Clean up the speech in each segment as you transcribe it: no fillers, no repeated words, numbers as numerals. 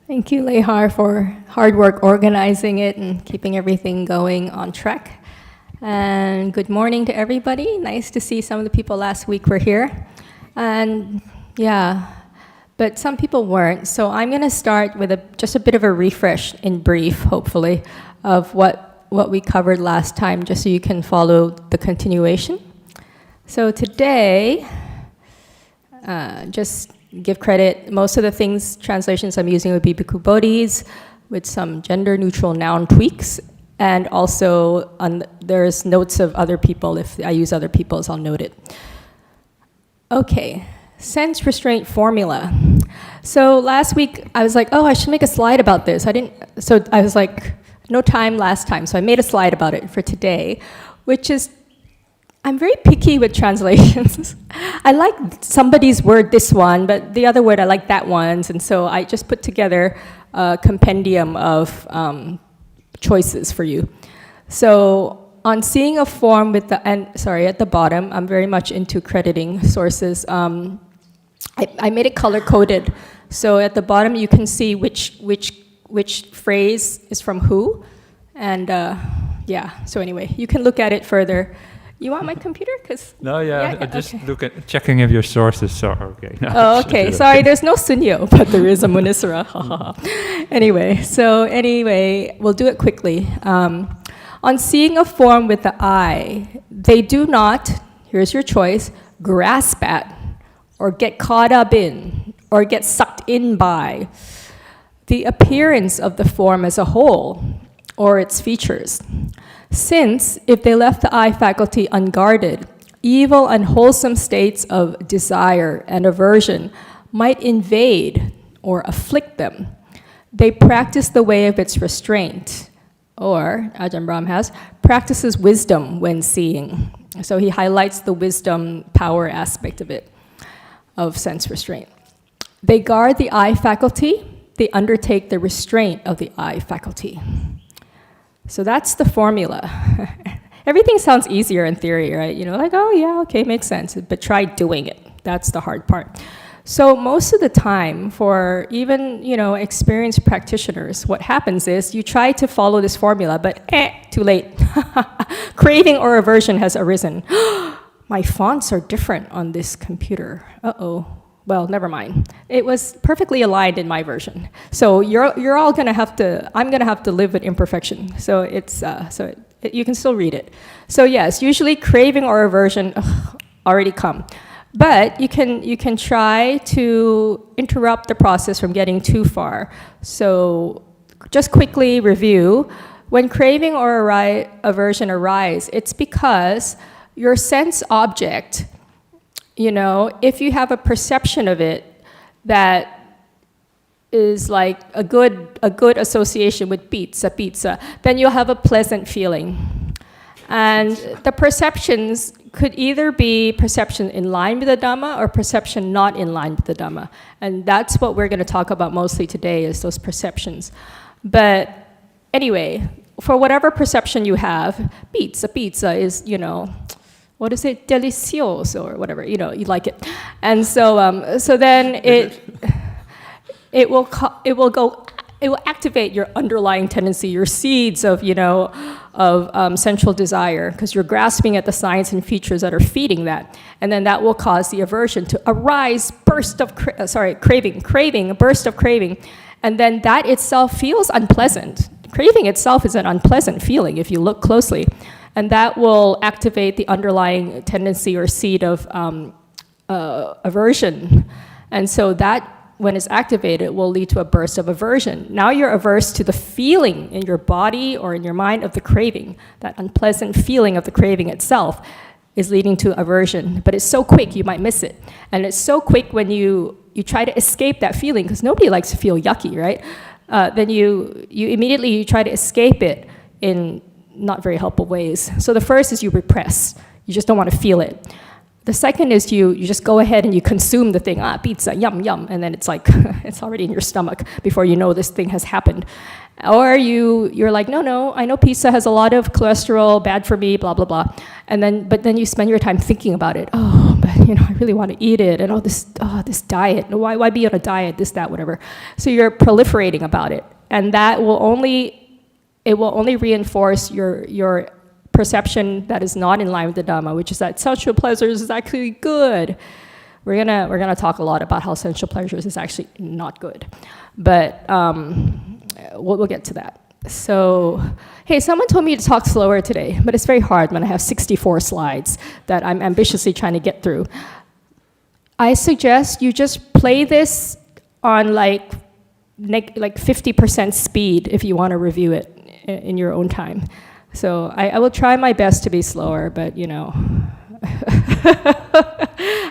Thank you, Lehar, for hard work organizing it and keeping everything going on track. And good morning to everybody. Nice to see some of the people last week were here. And yeah, but some people weren't. So I'm going to start with just a bit of a refresh in brief, hopefully, of what we covered last time, just so you can follow the continuation. So today, just give credit, most of the translations I'm using would be Bhikkhu Bodhi's with some gender-neutral noun tweaks, and also there's notes of other people. If I use other people's, I'll note it. Okay, sense restraint formula. So last week, I was like, oh, I should make a slide about this. So I was like, no time last time, so I made a slide about it for today, which is, I'm very picky with translations. I like somebody's word, this one, but the other word, I like that one's. And so I just put together a compendium of choices for you. So on seeing a form at the bottom, I'm very much into crediting sources. I made it color-coded. So at the bottom, you can see which phrase is from who. And yeah, so anyway, you can look at it further. You want my computer? I just look at checking if your sources are okay. No, oh, okay. Sorry, there's no Sunyo, but there is a Munissara. Anyway, we'll do it quickly. On seeing a form with the eye, they do not, here's your choice, grasp at, or get caught up in, or get sucked in by the appearance of the form as a whole, or its features. Since, if they left the eye faculty unguarded, evil, unwholesome states of desire and aversion might invade or afflict them. They practice the way of its restraint, or, Ajahn Brahm practices wisdom when seeing. So he highlights the wisdom power aspect of it, of sense restraint. They guard the eye faculty, they undertake the restraint of the eye faculty. So that's the formula. Everything sounds easier in theory, right? Like, oh yeah, okay, makes sense. But try doing it. That's the hard part. So most of the time, for even, experienced practitioners, what happens is you try to follow this formula, but too late. Craving or aversion has arisen. My fonts are different on this computer. Uh-oh. Well, never mind. It was perfectly aligned in my version. So you're all gonna have to. I'm gonna have to live with imperfection. So you can still read it. So yes, usually craving or aversion already come, but you can try to interrupt the process from getting too far. So just quickly review: when craving or aversion arise, it's because your sense object, if you have a perception of it that is like a good association with pizza, then you'll have a pleasant feeling. And the perceptions could either be perception in line with the Dhamma or perception not in line with the Dhamma. And that's what we're going to talk about mostly today, is those perceptions. But anyway, for whatever perception you have, pizza is, what is it, delicioso or whatever, you like it. And so then it will activate your underlying tendency, your seeds of sensual desire, because you're grasping at the signs and features that are feeding that, and then that will cause the aversion to arise, craving, a burst of craving, and then that itself feels unpleasant. Craving itself is an unpleasant feeling if you look closely. And that will activate the underlying tendency or seed of aversion. And so that, when it's activated, will lead to a burst of aversion. Now you're averse to the feeling in your body or in your mind of the craving. That unpleasant feeling of the craving itself is leading to aversion. But it's so quick, you might miss it. And it's so quick when you try to escape that feeling, because nobody likes to feel yucky, right? Then you immediately try to escape it in not very helpful ways. So the first is you repress. You just don't want to feel it. The second is you just go ahead and you consume the thing. Pizza, yum, yum. And then it's like, it's already in your stomach before you know this thing has happened. Or you're like, no, I know pizza has a lot of cholesterol, bad for me, blah, blah, blah. But then you spend your time thinking about it. Oh, but I really want to eat it, and this diet, why be on a diet, this, that, whatever. So you're proliferating about it, and that will only reinforce your perception that is not in line with the Dhamma, which is that sensual pleasures is actually good. We're gonna talk a lot about how sensual pleasures is actually not good, but we'll get to that. So, hey, someone told me to talk slower today, but it's very hard when I have 64 slides that I'm ambitiously trying to get through. I suggest you just play this on like 50% speed if you want to review it in your own time. So I will try my best to be slower, but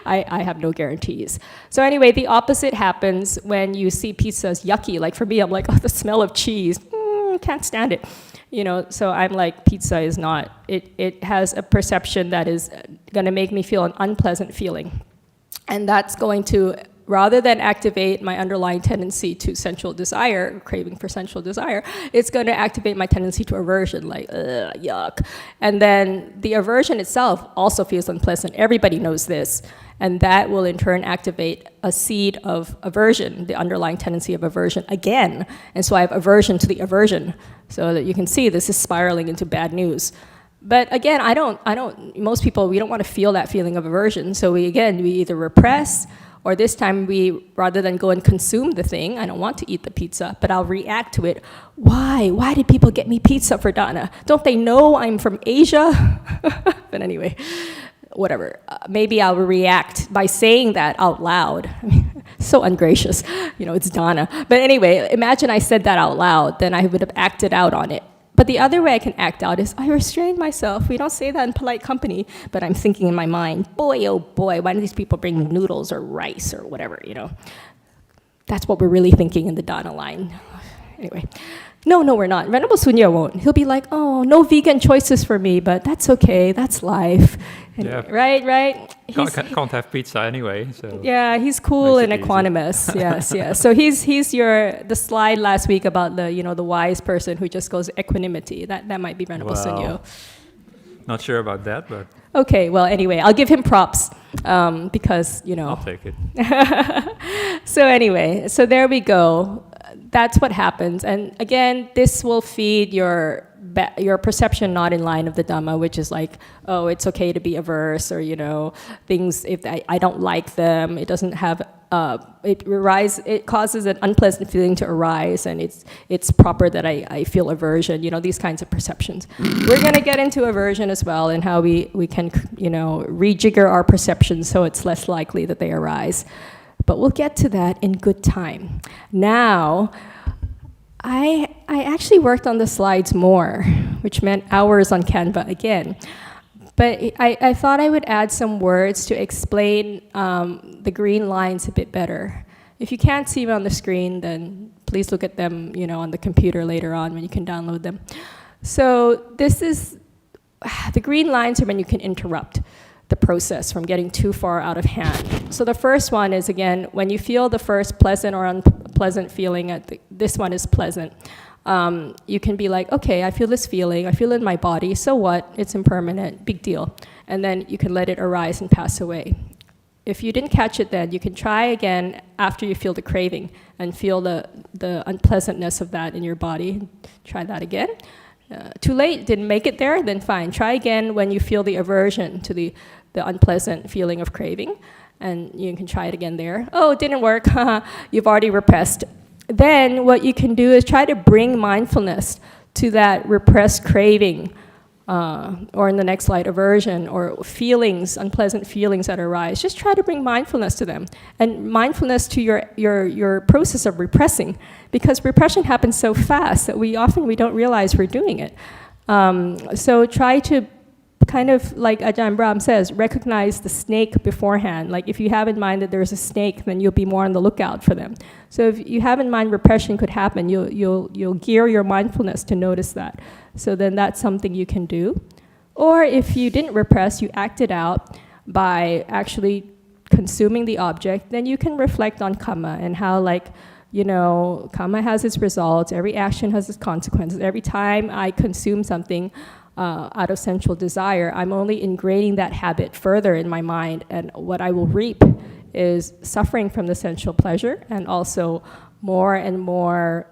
I have no guarantees. So anyway, the opposite happens when you see pizza as yucky. Like for me, I'm like, the smell of cheese. Can't stand it, so I'm like, pizza is not, it has a perception that is going to make me feel an unpleasant feeling, and that's going to, rather than activate my underlying tendency to sensual desire, craving for sensual desire, it's going to activate my tendency to aversion, like, yuck. And then the aversion itself also feels unpleasant. Everybody knows this. And that will in turn activate a seed of aversion, the underlying tendency of aversion again. And so I have aversion to the aversion, so that you can see this is spiraling into bad news. But again, most people, we don't want to feel that feeling of aversion. So we either repress, or this time rather than go and consume the thing, I don't want to eat the pizza, but I'll react to it. Why? Why did people get me pizza for Dana? Don't they know I'm from Asia? But anyway, whatever. Maybe I'll react by saying that out loud. So ungracious, it's Dana. But anyway, imagine I said that out loud, then I would have acted out on it. But the other way I can act out is I restrain myself. We don't say that in polite company, but I'm thinking in my mind, boy, oh boy, why do these people bring noodles or rice or whatever, That's what we're really thinking in the Dana line. Anyway. No, we're not. Venerable Sunyo won't. He'll be like, oh, no vegan choices for me, but that's okay. That's life. And, yeah. Right? Can't have pizza anyway. So yeah, he's cool and equanimous. Yes. So he's the slide last week about the wise person who just goes equanimity. That might be Venerable Sunyo. Not sure about that, but... Okay, well, anyway, I'll give him props because, I'll take it. So anyway, so there we go. That's what happens. And again, this will feed your perception not in line of the Dhamma, which is like, oh, it's okay to be averse, or, things, if I don't like them, it doesn't have, it causes an unpleasant feeling to arise, and it's proper that I feel aversion, these kinds of perceptions. We're going to get into aversion as well, and how we can, rejigger our perceptions so it's less likely that they arise. But we'll get to that in good time. Now, I actually worked on the slides more, which meant hours on Canva again. But I thought I would add some words to explain the green lines a bit better. If you can't see them on the screen, then please look at them, on the computer later on when you can download them. So the green lines are when you can interrupt the process from getting too far out of hand. So the first one is, again, when you feel the first pleasant or unpleasant feeling, this one is pleasant, you can be like, okay, I feel this feeling, I feel it in my body, so what? It's impermanent, big deal. And then you can let it arise and pass away. If you didn't catch it then, you can try again after you feel the craving and feel the unpleasantness of that in your body. Try that again. Too late, didn't make it there, then fine. Try again when you feel the aversion to the unpleasant feeling of craving, and you can try it again there. Oh, it didn't work, you've already repressed. Then what you can do is try to bring mindfulness to that repressed craving, or in the next slide, aversion, or feelings, unpleasant feelings that arise. Just try to bring mindfulness to them, and mindfulness to your process of repressing, because repression happens so fast that we don't realize we're doing it. So try to kind of, like Ajahn Brahm says, recognize the snake beforehand. Like if you have in mind that there's a snake, then you'll be more on the lookout for them. So if you have in mind repression could happen, you'll gear your mindfulness to notice that. So then that's something you can do. Or if you didn't repress, you acted out by actually consuming the object, then you can reflect on karma and how, karma has its results, every action has its consequences. Every time I consume something, out of sensual desire, I'm only ingraining that habit further in my mind, and what I will reap is suffering from the sensual pleasure, and also more and more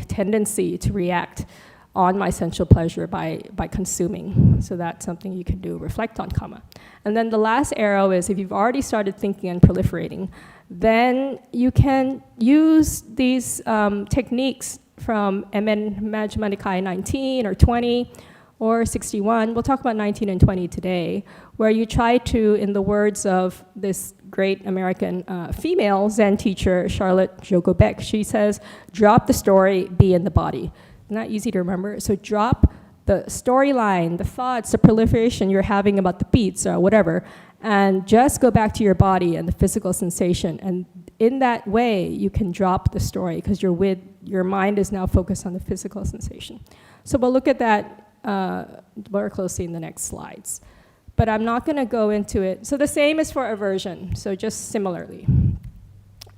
tendency to react on my sensual pleasure by consuming. So that's something you can do, reflect on karma. And then the last arrow is, if you've already started thinking and proliferating, then you can use these techniques from Majjhima Nikaya 19 or 20 or 61. We'll talk about 19 and 20 today, where you try to, in the words of this great American female Zen teacher, Charlotte Joko-Beck, she says, drop the story, be in the body. Not easy to remember. So drop the storyline, the thoughts, the proliferation you're having about the beats or whatever, and just go back to your body and the physical sensation. And in that way, you can drop the story, because your mind is now focused on the physical sensation. So we'll look at that more closely in the next slides. But I'm not going to go into it. So the same is for aversion, so just similarly.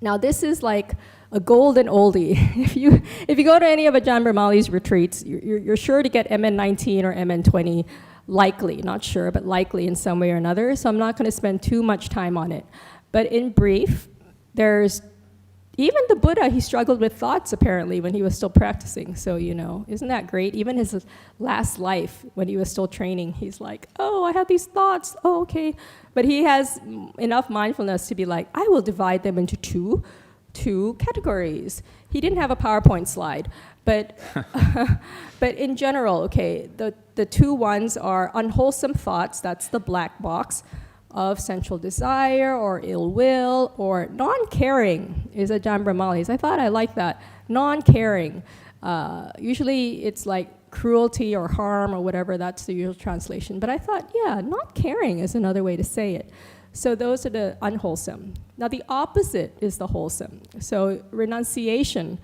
Now this is like a golden oldie. If you go to any of Ajahn Brahmali's retreats, you're sure to get MN19 or MN20, likely, not sure, but likely in some way or another. So I'm not going to spend too much time on it. But in brief, there's even the Buddha, he struggled with thoughts apparently when he was still practicing. So, isn't that great? Even his last life, when he was still training, he's like, oh, I have these thoughts. Oh, okay. But he has enough mindfulness to be like, I will divide them into two categories. He didn't have a PowerPoint slide, but but in general, okay, the two ones are unwholesome thoughts, that's the black box of sensual desire or ill will, or non-caring is Ajahn Brahmali's. I thought I liked that. Non-caring. Usually it's like cruelty or harm or whatever, that's the usual translation. But I thought, yeah, not caring is another way to say it. So those are the unwholesome. Now the opposite is the wholesome. So renunciation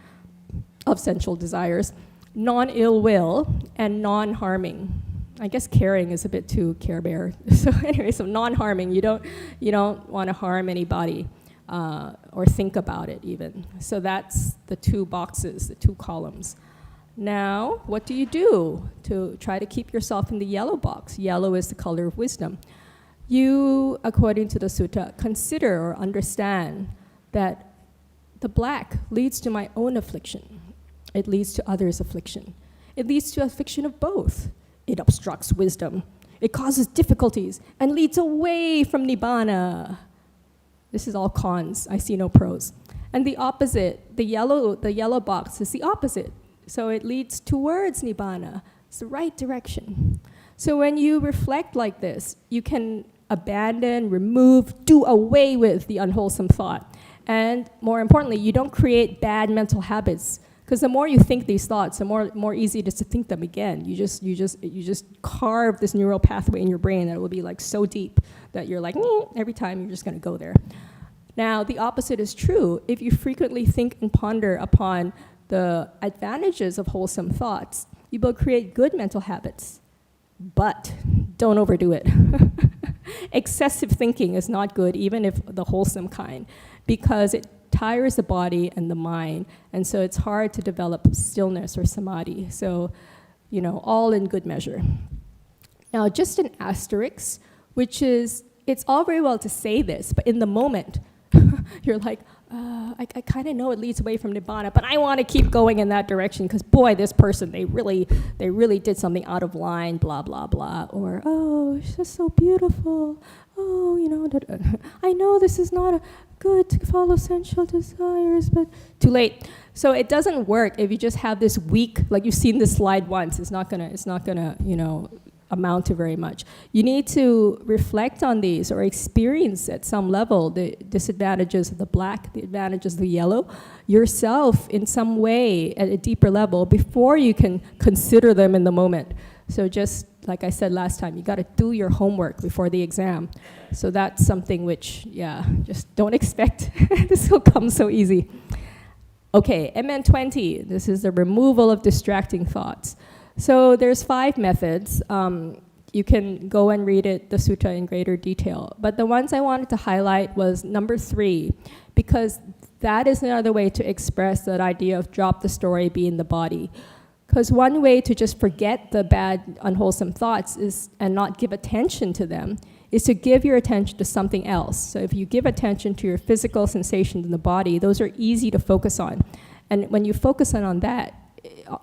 of sensual desires, non-ill will, and non-harming. I guess caring is a bit too Care Bear. So anyway, so non-harming. You don't want to harm anybody or think about it even. So that's the two boxes, the two columns. Now, what do you do to try to keep yourself in the yellow box? Yellow is the color of wisdom. You, according to the sutta, consider or understand that the black leads to my own affliction. It leads to others' affliction. It leads to affliction of both. It obstructs wisdom. It causes difficulties and leads away from nibbana. This is all cons. I see no pros. And the opposite, the yellow box is the opposite. So it leads towards nibbana. It's the right direction. So when you reflect like this, you can abandon, remove, do away with the unwholesome thought. And more importantly, you don't create bad mental habits. Because the more you think these thoughts, the more easy it is to think them again. You just carve this neural pathway in your brain that it will be like so deep that you're like, every time you're just going to go there. Now, the opposite is true. If you frequently think and ponder upon the advantages of wholesome thoughts, you will create good mental habits. But don't overdo it. Excessive thinking is not good, even if the wholesome kind, because it tires the body and the mind, and so it's hard to develop stillness or samadhi. So, all in good measure. Now, just an asterisk, which is, it's all very well to say this, but in the moment, you're like, I kind of know it leads away from nibbana, but I want to keep going in that direction because, boy, this person, they really did something out of line, blah, blah, blah. Or, oh, it's just so beautiful. Oh, I know this is not good to follow sensual desires, but too late. So it doesn't work if you just have this weak, like you've seen this slide once. It's not gonna, amount to very much. You need to reflect on these or experience at some level the disadvantages of the black, the advantages of the yellow, yourself in some way at a deeper level before you can consider them in the moment. So just like I said last time, you got to do your homework before the exam. So that's something which, just don't expect this will come so easy. Okay, MN20, this is the removal of distracting thoughts. So there's 5 methods. You can go and read the sutta in greater detail. But the ones I wanted to highlight was number 3, because that is another way to express that idea of drop the story, be in the body. Because one way to just forget the bad, unwholesome thoughts and not give attention to them is to give your attention to something else. So if you give attention to your physical sensations in the body, those are easy to focus on. And when you focus on that,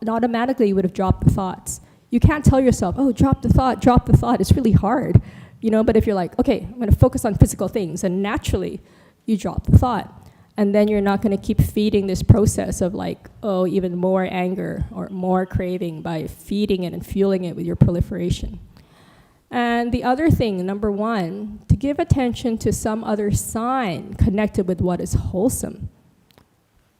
automatically you would have dropped the thoughts. You can't tell yourself, oh, drop the thought. It's really hard. But if you're like, okay, I'm going to focus on physical things, and naturally you drop the thought. And then you're not going to keep feeding this process of even more anger or more craving by feeding it and fueling it with your proliferation. And the other thing, number one, to give attention to some other sign connected with what is wholesome.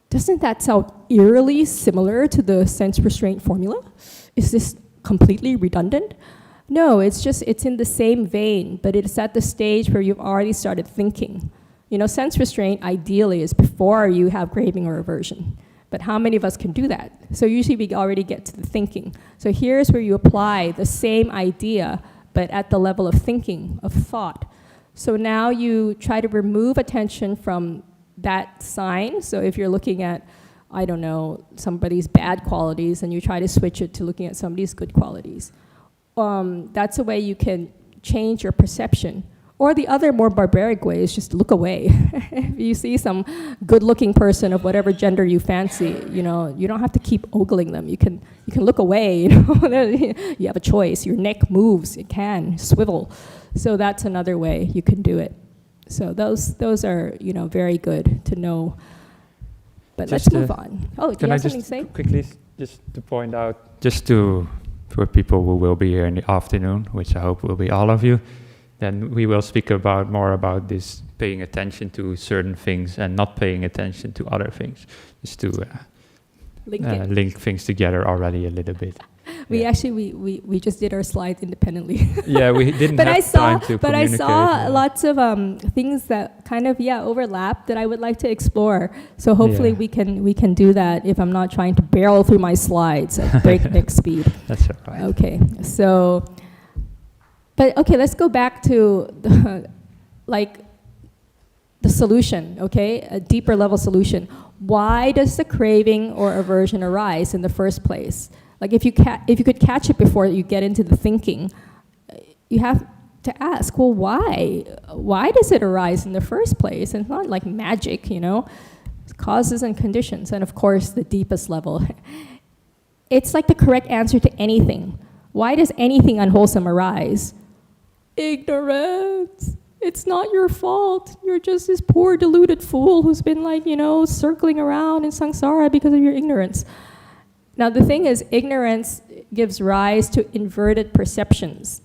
Doesn't that sound eerily similar to the sense restraint formula? Is this completely redundant? No, it's in the same vein, but it's at the stage where you've already started thinking. Sense restraint ideally is before you have craving or aversion. But how many of us can do that? So usually we already get to the thinking. So here's where you apply the same idea, but at the level of thinking, of thought. So now you try to remove attention from that sign. So if you're looking at, somebody's bad qualities, and you try to switch it to looking at somebody's good qualities. That's a way you can change your perception. Or the other more barbaric way is just look away. If you see some good-looking person of whatever gender you fancy, you don't have to keep ogling them. You can look away. You have a choice. Your neck moves. It can swivel. So that's another way you can do it. So those are very good to know. But let's move on. Oh, do you have something to say? Quickly, just to point out, for people who will be here in the afternoon, which I hope will be all of you. Then we will speak more about this paying attention to certain things and not paying attention to other things, just to link things together already a little bit. We just did our slides independently. Yeah, we didn't have time to communicate. But I saw lots of things that kind of overlap that I would like to explore. So hopefully we can do that if I'm not trying to barrel through my slides at breakneck speed. That's all right. Okay, so. But okay, let's go back to the solution, okay? A deeper level solution. Why does the craving or aversion arise in the first place? If you could catch it before you get into the thinking, you have to ask, well, why? Why does it arise in the first place? And it's not like magic, It's causes and conditions. And of course, the deepest level. It's like the correct answer to anything. Why does anything unwholesome arise? Ignorance. It's not your fault. You're just this poor deluded fool who's been circling around in samsara because of your ignorance. Now the thing is, ignorance gives rise to inverted perceptions.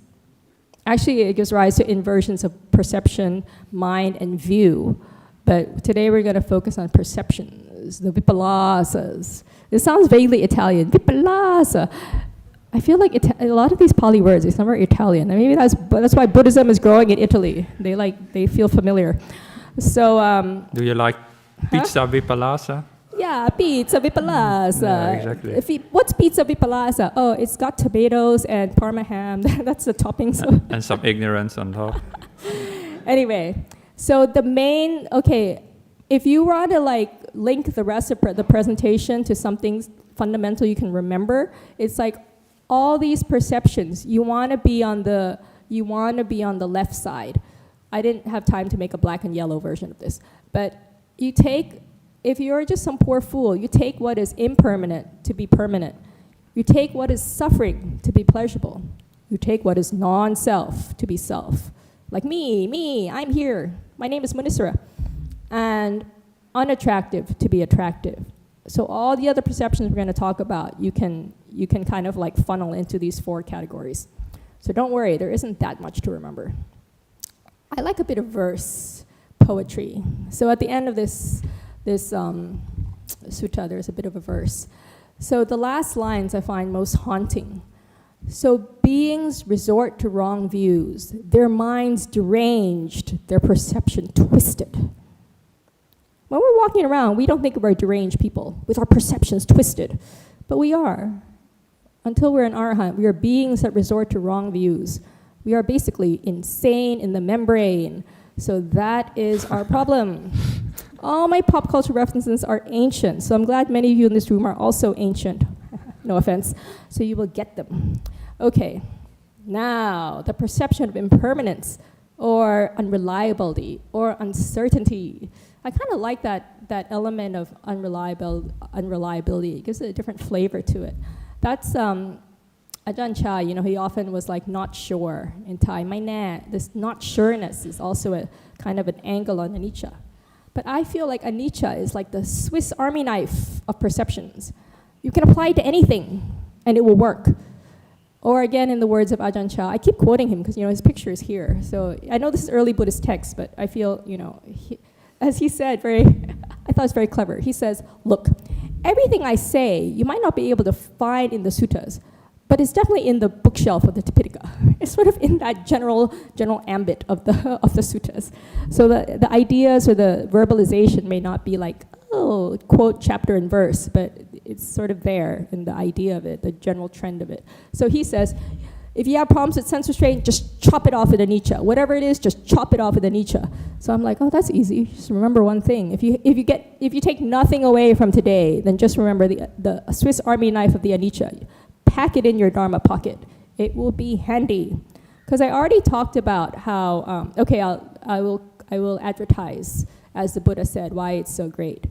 Actually, it gives rise to inversions of perception, mind, and view. But today we're going to focus on perceptions, the vipalasas. It sounds vaguely Italian, vipalasa. I feel like a lot of these Pali words, some are Italian. And maybe that's why Buddhism is growing in Italy. They feel familiar. So. Do you like pizza vipalasa? Yeah, pizza vipalasa. Yeah, exactly. What's pizza vipalasa? Oh, it's got tomatoes and Parma ham. That's the toppings. And some ignorance on top. Anyway, so if you want to link the rest of the presentation to something fundamental you can remember, it's all these perceptions, you want to be on the left side. I didn't have time to make a black and yellow version of this, but if you're just some poor fool, you take what is impermanent to be permanent. You take what is suffering to be pleasurable. You take what is non-self to be self. Like me, I'm here. My name is Munissara. And unattractive to be attractive. So all the other perceptions we're going to talk about, you can kind of funnel into these 4 categories. So don't worry, there isn't that much to remember. I like a bit of verse poetry. So at the end of this sutta, there's a bit of a verse. So the last lines I find most haunting. So beings resort to wrong views, their minds deranged, their perception twisted. When we're walking around, we don't think we're deranged people with our perceptions twisted, but we are. Until we're an arahant, we are beings that resort to wrong views. We are basically insane in the membrane. So that is our problem. All my pop culture references are ancient, so I'm glad many of you in this room are also ancient. no offense. So you will get them. Okay, now the perception of impermanence or unreliability or uncertainty. I kind of like that element of unreliability. It gives it a different flavor to it. That's Ajahn Chah, he often was like not sure in Thai. This not sureness is also a kind of an angle on anicca. But I feel like anicca is like the Swiss Army knife of perceptions. You can apply it to anything and it will work. Or again, in the words of Ajahn Chah, I keep quoting him because his picture is here. So I know this is early Buddhist text, but I feel, as he said, I thought it was very clever. He says, look, everything I say, you might not be able to find in the suttas, but it's definitely in the bookshelf of the Tipitaka. It's sort of in that general ambit of the suttas. So the ideas or the verbalization may not be like, oh, quote chapter and verse, but it's sort of there in the idea of it, the general trend of it. So he says, if you have problems with sense restraint, just chop it off with anicca. Whatever it is, just chop it off with anicca. So I'm like, oh, that's easy. Just remember one thing. If you take nothing away from today, then just remember the Swiss Army knife of the anicca. Pack it in your Dharma pocket. It will be handy. Because I already talked about how, I will advertise, as the Buddha said, why it's so great.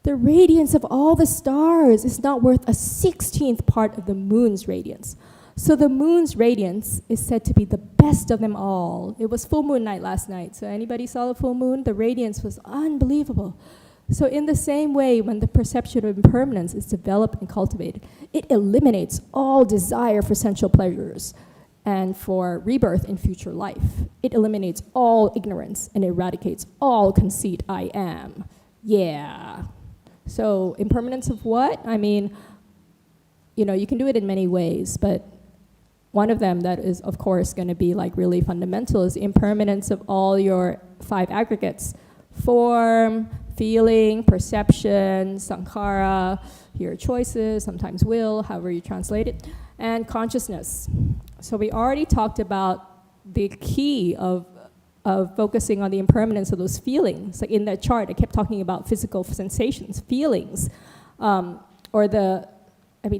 The radiance of all the stars is not worth a 16th part of the moon's radiance. So the moon's radiance is said to be the best of them all. It was full moon night last night. So anybody saw the full moon? The radiance was unbelievable. So in the same way, when the perception of impermanence is developed and cultivated, it eliminates all desire for sensual pleasures and for rebirth in future life. It eliminates all ignorance and eradicates all conceit, I am. Yeah. So impermanence of what? I mean, you can do it in many ways, but one of them that is, of course, going to be like really fundamental is the impermanence of all your 5 aggregates: form, feeling, perception, sankhara, your choices, sometimes will, however you translate it, and consciousness. So we already talked about the key of focusing on the impermanence of those feelings. Like in that chart, I kept talking about physical sensations, feelings,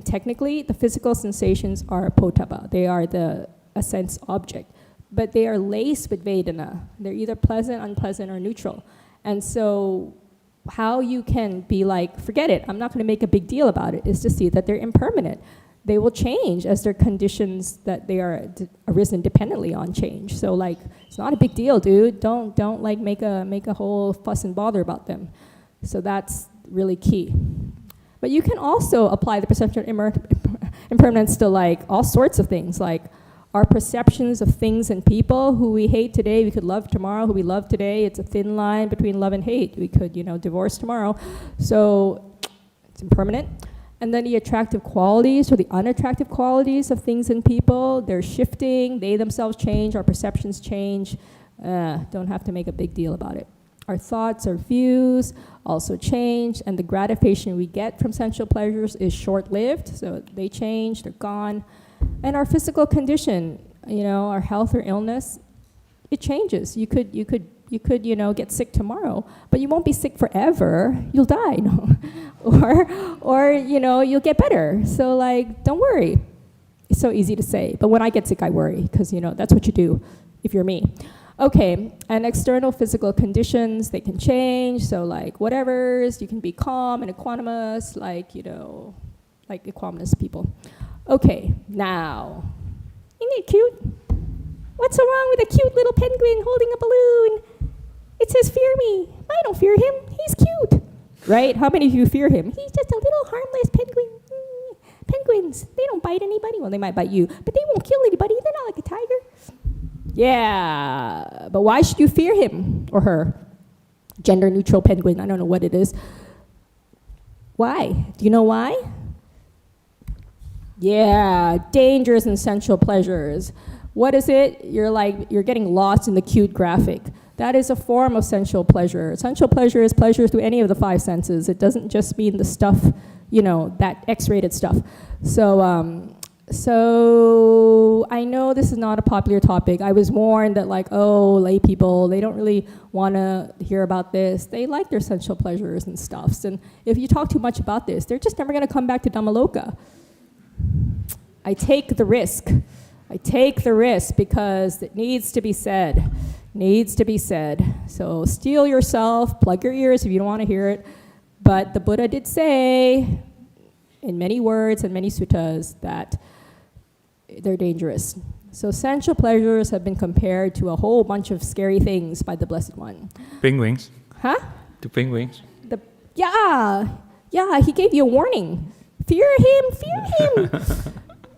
technically, the physical sensations are potapa. They are a sense object. But they are laced with Vedana. They're either pleasant, unpleasant, or neutral. And so how you can be like, forget it, I'm not going to make a big deal about it, is to see that they're impermanent. They will change as their conditions that they are arisen dependently on change. So like, it's not a big deal, dude. Don't like make a whole fuss and bother about them. So that's really key. But you can also apply the perception of impermanence to like all sorts of things, like our perceptions of things and people who we hate today, we could love tomorrow. Who we love today, it's a thin line between love and hate. We could, divorce tomorrow. So it's impermanent. And then the attractive qualities or the unattractive qualities of things and people, they're shifting. They themselves change. Our perceptions change. Don't have to make a big deal about it. Our thoughts, our views also change, and the gratification we get from sensual pleasures is short-lived, so they change, they're gone. And our physical condition, our health or illness, it changes. You could get sick tomorrow, but you won't be sick forever. You'll die, or you'll get better. So like, don't worry. It's so easy to say, but when I get sick, I worry because that's what you do if you're me. Okay, and external physical conditions, they can change. So like whatever's, you can be calm and equanimous, like equanimous people. Okay, now, isn't it cute? What's so wrong with a cute little penguin holding a balloon? It says, fear me. I don't fear him. He's cute. Right? How many of you fear him? He's just a little harmless penguin. Penguins, they don't bite anybody. Well, they might bite you, but they won't kill anybody. They're not like a tiger. Yeah, but why should you fear him or her? Gender neutral penguin, I don't know what it is. Why? Do you know why? Yeah, dangers and sensual pleasures. What is it? You're getting lost in the cute graphic. That is a form of sensual pleasure. Sensual pleasure is pleasure through any of the 5 senses. It doesn't just mean the stuff, that X-rated stuff. So I know this is not a popular topic. I was warned that lay people, they don't really want to hear about this. They like their sensual pleasures and stuffs. And if you talk too much about this, they're just never going to come back to Dhammaloka. I take the risk. I take the risk because it needs to be said. Needs to be said. So steel yourself, plug your ears if you don't want to hear it. But the Buddha did say, in many words and many suttas, that they're dangerous. So sensual pleasures have been compared to a whole bunch of scary things by the Blessed One. Penguins. Huh? To penguins. Yeah, he gave you a warning. Fear him.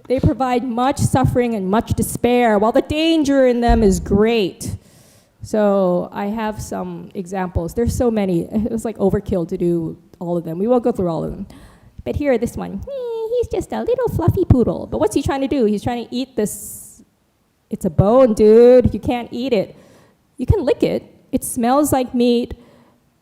They provide much suffering and much despair, while the danger in them is great. So I have some examples. There's so many. It was like overkill to do all of them. We won't go through all of them. But here, this one. He's just a little fluffy poodle. But what's he trying to do? He's trying to eat this. It's a bone, dude. You can't eat it. You can lick it. It smells like meat.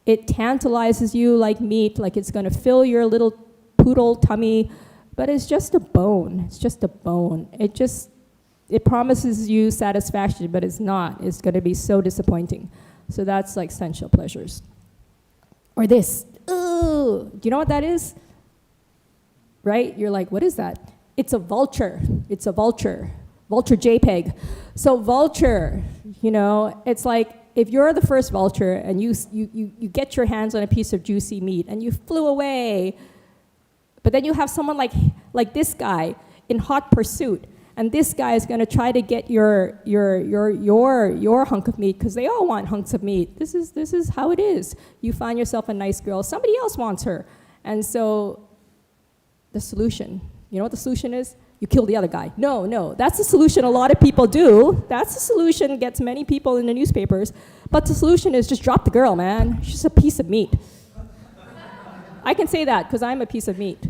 It tantalizes you like meat, like it's going to fill your little poodle tummy. But it's just a bone. It's just a bone. It promises you satisfaction, but it's not. It's going to be so disappointing. So that's like sensual pleasures. Or this. Ooh. Do you know what that is? Right? You're like, what is that? It's a vulture. It's a vulture. Vulture JPEG. So vulture, it's like if you're the first vulture and you get your hands on a piece of juicy meat and you flew away, but then you have someone like this guy in hot pursuit. And this guy is going to try to get your hunk of meat because they all want hunks of meat. This is how it is. You find yourself a nice girl. Somebody else wants her. And so the solution, you know what the solution is? You kill the other guy. No. That's the solution a lot of people do. That's the solution, gets many people in the newspapers. But the solution is just drop the girl, man. She's just a piece of meat. I can say that because I'm a piece of meat.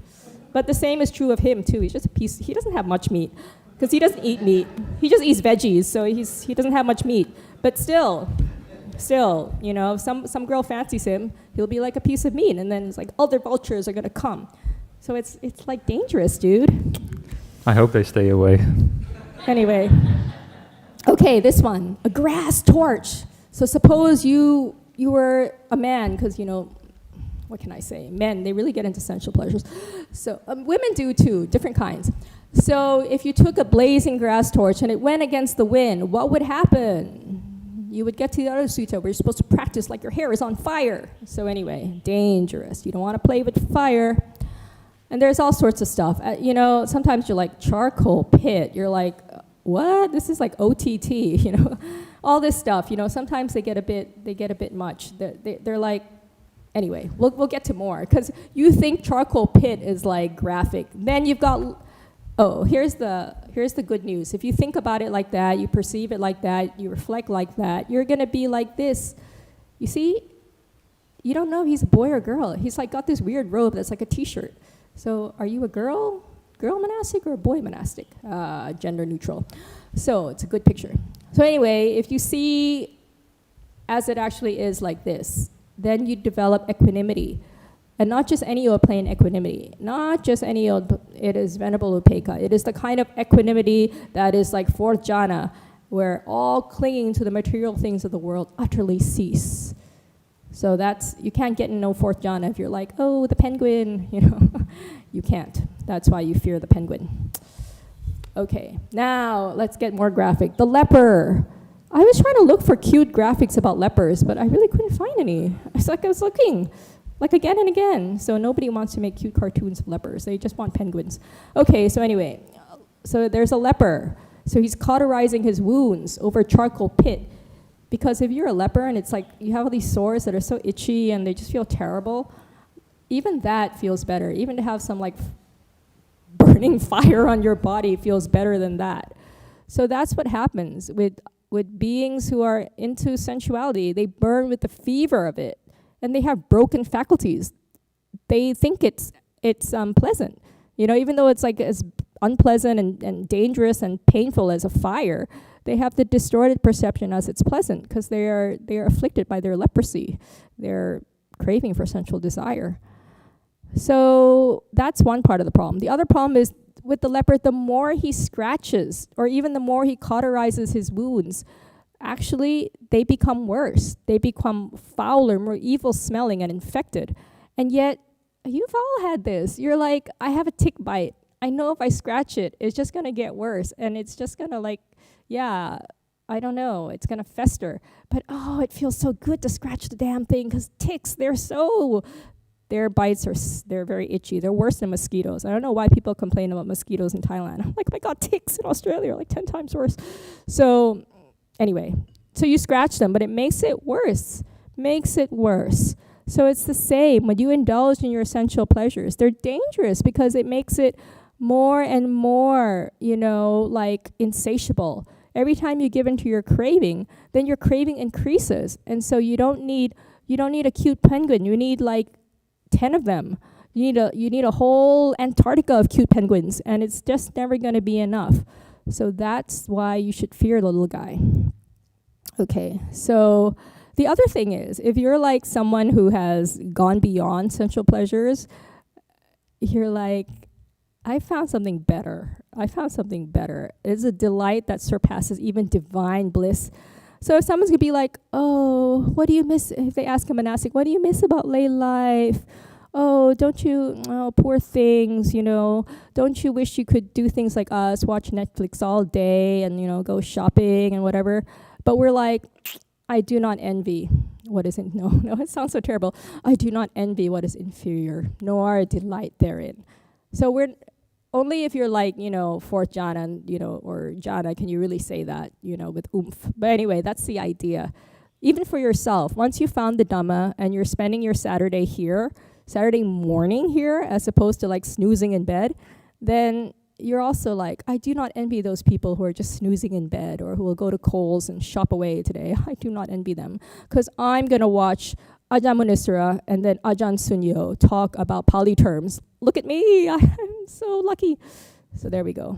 But the same is true of him, too. He's just a piece. He doesn't have much meat. Because he doesn't eat meat. He just eats veggies, so he doesn't have much meat. But still, some girl fancies him, he'll be like a piece of meat, and then it's like other vultures are gonna come. So it's like dangerous, dude. I hope they stay away. Anyway, okay, this one, a grass torch. So suppose you were a man, because what can I say? Men, they really get into sensual pleasures. So women do too, different kinds. So if you took a blazing grass torch and it went against the wind, what would happen? You would get to the other sutta where you're supposed to practice like your hair is on fire. So anyway, dangerous. You don't want to play with fire. And there's all sorts of stuff. Sometimes you're like, charcoal pit. You're like, what? This is like OTT, all this stuff. Sometimes they get a bit much. They're like, anyway, we'll get to more. Because you think charcoal pit is like graphic. Then you've got... Oh, here's the good news. If you think about it like that, you perceive it like that, you reflect like that, you're going to be like this. You see, you don't know if he's a boy or girl. He's like got this weird robe that's like a T-shirt. So are you a girl monastic or a boy monastic? Gender neutral. So it's a good picture. So anyway, if you see as it actually is like this, then you develop equanimity. And not just any old plain equanimity. Not just any old, it is Venerable Upekkha. It is the kind of equanimity that is like fourth jhana, where all clinging to the material things of the world utterly cease. So you can't get in no fourth jhana if you're like, oh, the penguin, You can't. That's why you fear the penguin. Okay, now let's get more graphic. The leper. I was trying to look for cute graphics about lepers, but I really couldn't find any. I was looking. Like again and again. So nobody wants to make cute cartoons of lepers. They just want penguins. Okay, so anyway. So there's a leper. So he's cauterizing his wounds over a charcoal pit. Because if you're a leper and it's like you have all these sores that are so itchy and they just feel terrible, even that feels better. Even to have some like burning fire on your body feels better than that. So that's what happens with beings who are into sensuality. They burn with the fever of it. And they have broken faculties. They think it's pleasant. Even though it's like as unpleasant and dangerous and painful as a fire, they have the distorted perception as it's pleasant because they are afflicted by their leprosy. They're craving for sensual desire. So that's one part of the problem. The other problem is with the leper, the more he scratches or even the more he cauterizes his wounds, actually, they become worse. They become fouler, more evil-smelling and infected. And yet, you've all had this. You're like, I have a tick bite. I know if I scratch it, it's just going to get worse. And it's just going to I don't know, it's going to fester. But, it feels so good to scratch the damn thing because ticks, their bites they're very itchy. They're worse than mosquitoes. I don't know why people complain about mosquitoes in Thailand. I'm like, I got ticks in Australia, like 10 times worse. So anyway, so you scratch them, but it makes it worse. So it's the same. When you indulge in your essential pleasures, they're dangerous because it makes it more and more, insatiable. Every time you give into your craving, then your craving increases. And so you don't need a cute penguin. You need 10 of them. You need a whole Antarctica of cute penguins, and it's just never going to be enough. So that's why you should fear the little guy. Okay, so the other thing is, if you're like someone who has gone beyond sensual pleasures, you're like, I found something better. It's a delight that surpasses even divine bliss. So if someone's going to be like, what do you miss? If they ask a monastic, what do you miss about lay life? Poor things, Don't you wish you could do things like us, watch Netflix all day and, go shopping and whatever? But we're like, I do not envy what is it sounds so terrible. I do not envy what is inferior, nor delight therein. So we're only if you're like, fourth jhana, or jhana, can you really say that, with oomph. But anyway, that's the idea. Even for yourself, once you found the Dhamma and you're spending your Saturday morning here, as opposed to like snoozing in bed, then you're also like, I do not envy those people who are just snoozing in bed or who will go to Kohl's and shop away today. I do not envy them because I'm going to watch Ajahn Munissara and then Ajahn Sunyo talk about Pali terms. Look at me, I'm so lucky. So there we go.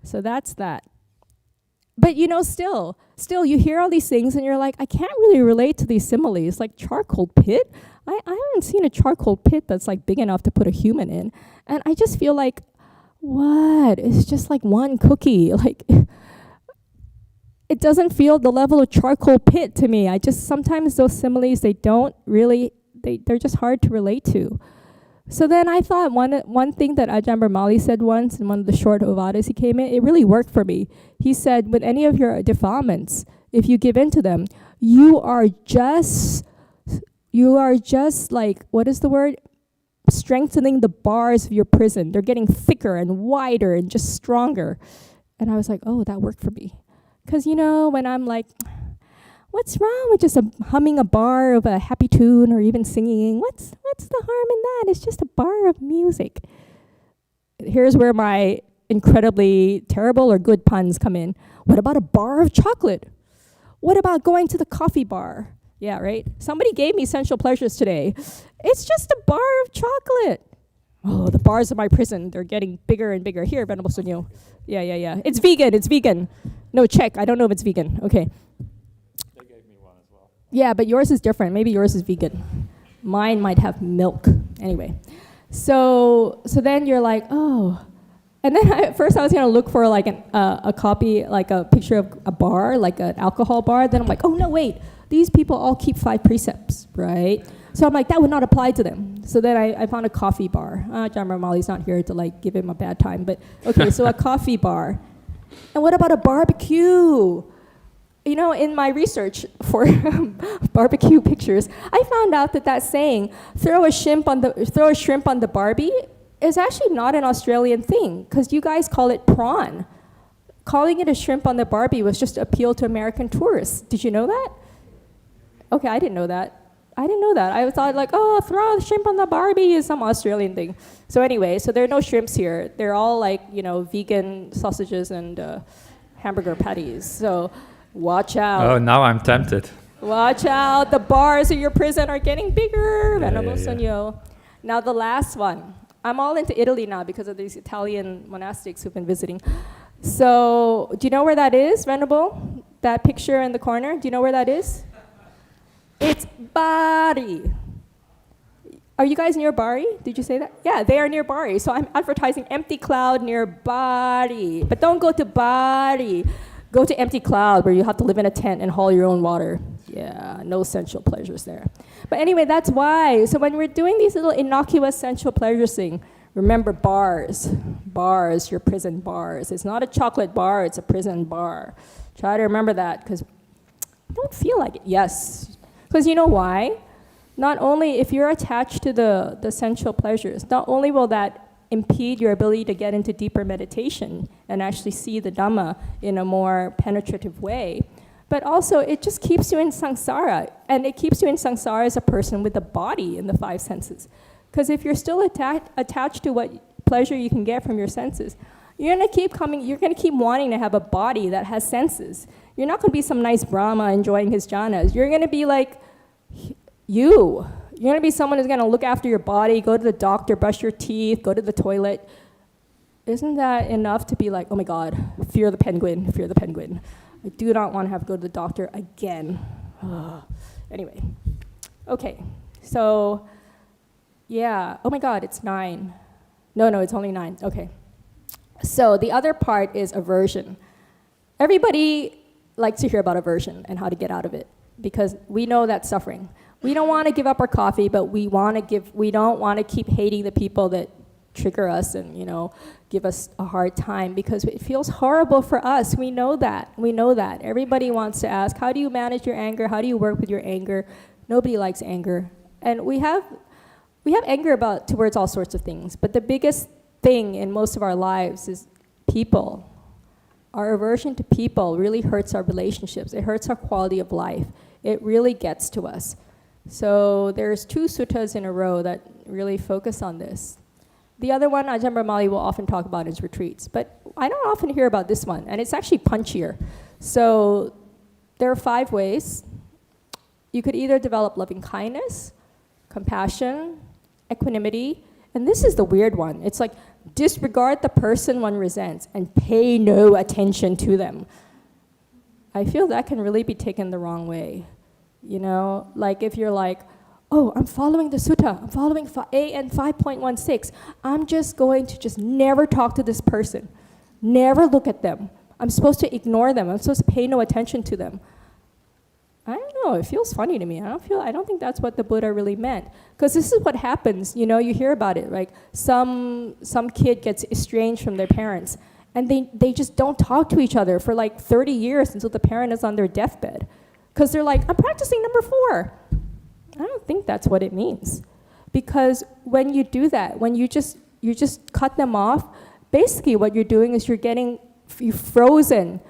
So that's that. But still you hear all these things and you're like, I can't really relate to these similes, like charcoal pit. I haven't seen a charcoal pit that's like big enough to put a human in. And I just feel like, what? It's just like one cookie. Like, it doesn't feel the level of charcoal pit to me. Sometimes those similes, they're just hard to relate to. So then I thought one thing that Ajahn Brahmali said once in one of the short Ovadas he came in, it really worked for me. He said, with any of your defilements, if you give in to them, you are just like, what is the word? Strengthening the bars of your prison. They're getting thicker and wider and just stronger. And I was like, that worked for me. Because, when I'm like, what's wrong with just humming a bar of a happy tune or even singing? What's the harm in that? It's just a bar of music. Here's where my incredibly terrible or good puns come in. What about a bar of chocolate? What about going to the coffee bar? Yeah, right? Somebody gave me sensual pleasures today. It's just a bar of chocolate. Oh, the bars of my prison, they're getting bigger and bigger. Here, Venerable Sunyo. Yeah. It's vegan. No, check. I don't know if it's vegan. Okay. They gave me one as well. Yeah, but yours is different. Maybe yours is vegan. Mine might have milk. Anyway. So then you're like, And then at first I was going to look for like a copy, like a picture of a bar, like an alcohol bar. Then I'm like, no, wait. These people all keep 5 precepts, right? So I'm like, that would not apply to them. So then I found a coffee bar. Ajahn Brahmali's not here to like give him a bad time, but okay, so a coffee bar. And what about a barbecue? In my research for barbecue pictures, I found out that saying, throw a shrimp on the Barbie, is actually not an Australian thing, because you guys call it prawn. Calling it a shrimp on the Barbie was just appeal to American tourists. Did you know that? Okay, I didn't know that. I thought like, throw a shrimp on the Barbie is some Australian thing. So anyway, so there are no shrimps here. They're all like, vegan sausages and hamburger patties. So watch out. Oh, now I'm tempted. Watch out. The bars of your prison are getting bigger. Venerable Sunyo. Now the last one. I'm all into Italy now because of these Italian monastics who've been visiting. So do you know where that is, Venerable? That picture in the corner? Do you know where that is? It's Bari. Are you guys near Bari? Did you say that? Yeah, they are near Bari. So I'm advertising Empty Cloud near Bari. But don't go to Bari. Go to Empty Cloud where you have to live in a tent and haul your own water. Yeah, no sensual pleasures there. But anyway, that's why. So when we're doing these little innocuous sensual pleasures thing, Remember bars, your prison bars. It's not a chocolate bar, it's a prison bar. Try to remember that, because I don't feel like it. Yes, because you know why? Not only if you're attached to the sensual pleasures, not only will that impede your ability to get into deeper meditation and actually see the Dhamma in a more penetrative way, but also it just keeps you in samsara, and it keeps you in samsara as a person with a body in the five senses. Because if you're still attached to what pleasure you can get from your senses, you're going to keep wanting to have a body that has senses. You're not going to be some nice Brahma enjoying his jhanas. You're going to be like you. You're going to be someone who's going to look after your body, go to the doctor, brush your teeth, go to the toilet. Isn't that enough to be like, oh my God, fear the penguin, fear the penguin. I do not want to have to go to the doctor again. Anyway, okay, so yeah, oh my God, it's 9. No, it's only 9, okay. So the other part is aversion. Everybody likes to hear about aversion and how to get out of it, because we know that's suffering. We don't want to give up our coffee, but we don't want to keep hating the people that trigger us and, give us a hard time, because it feels horrible for us. We know that. Everybody wants to ask, how do you manage your anger? How do you work with your anger? Nobody likes anger. And we have anger towards all sorts of things, but the biggest thing in most of our lives is people. Our aversion to people really hurts our relationships. It hurts our quality of life. It really gets to us. So there's 2 suttas in a row that really focus on this. The other one, Ajahn Brahmali will often talk about in his retreats, but I don't often hear about this one, and it's actually punchier. So there are 5 ways. You could either develop loving kindness, compassion, equanimity, and this is the weird one. It's like, disregard the person one resents and pay no attention to them. I feel that can really be taken the wrong way. Like if you're like, oh, I'm following the sutta, I'm following AN 5.16, I'm just going to never talk to this person, never look at them. I'm supposed to ignore them, I'm supposed to pay no attention to them. I don't know, it feels funny to me. I don't think that's what the Buddha really meant. Because this is what happens, you hear about it, like some kid gets estranged from their parents, and they just don't talk to each other for like 30 years until the parent is on their deathbed. Because they're like, I'm practicing number 4. I don't think that's what it means. Because when you do that, when you just cut them off, basically what you're doing is you've frozen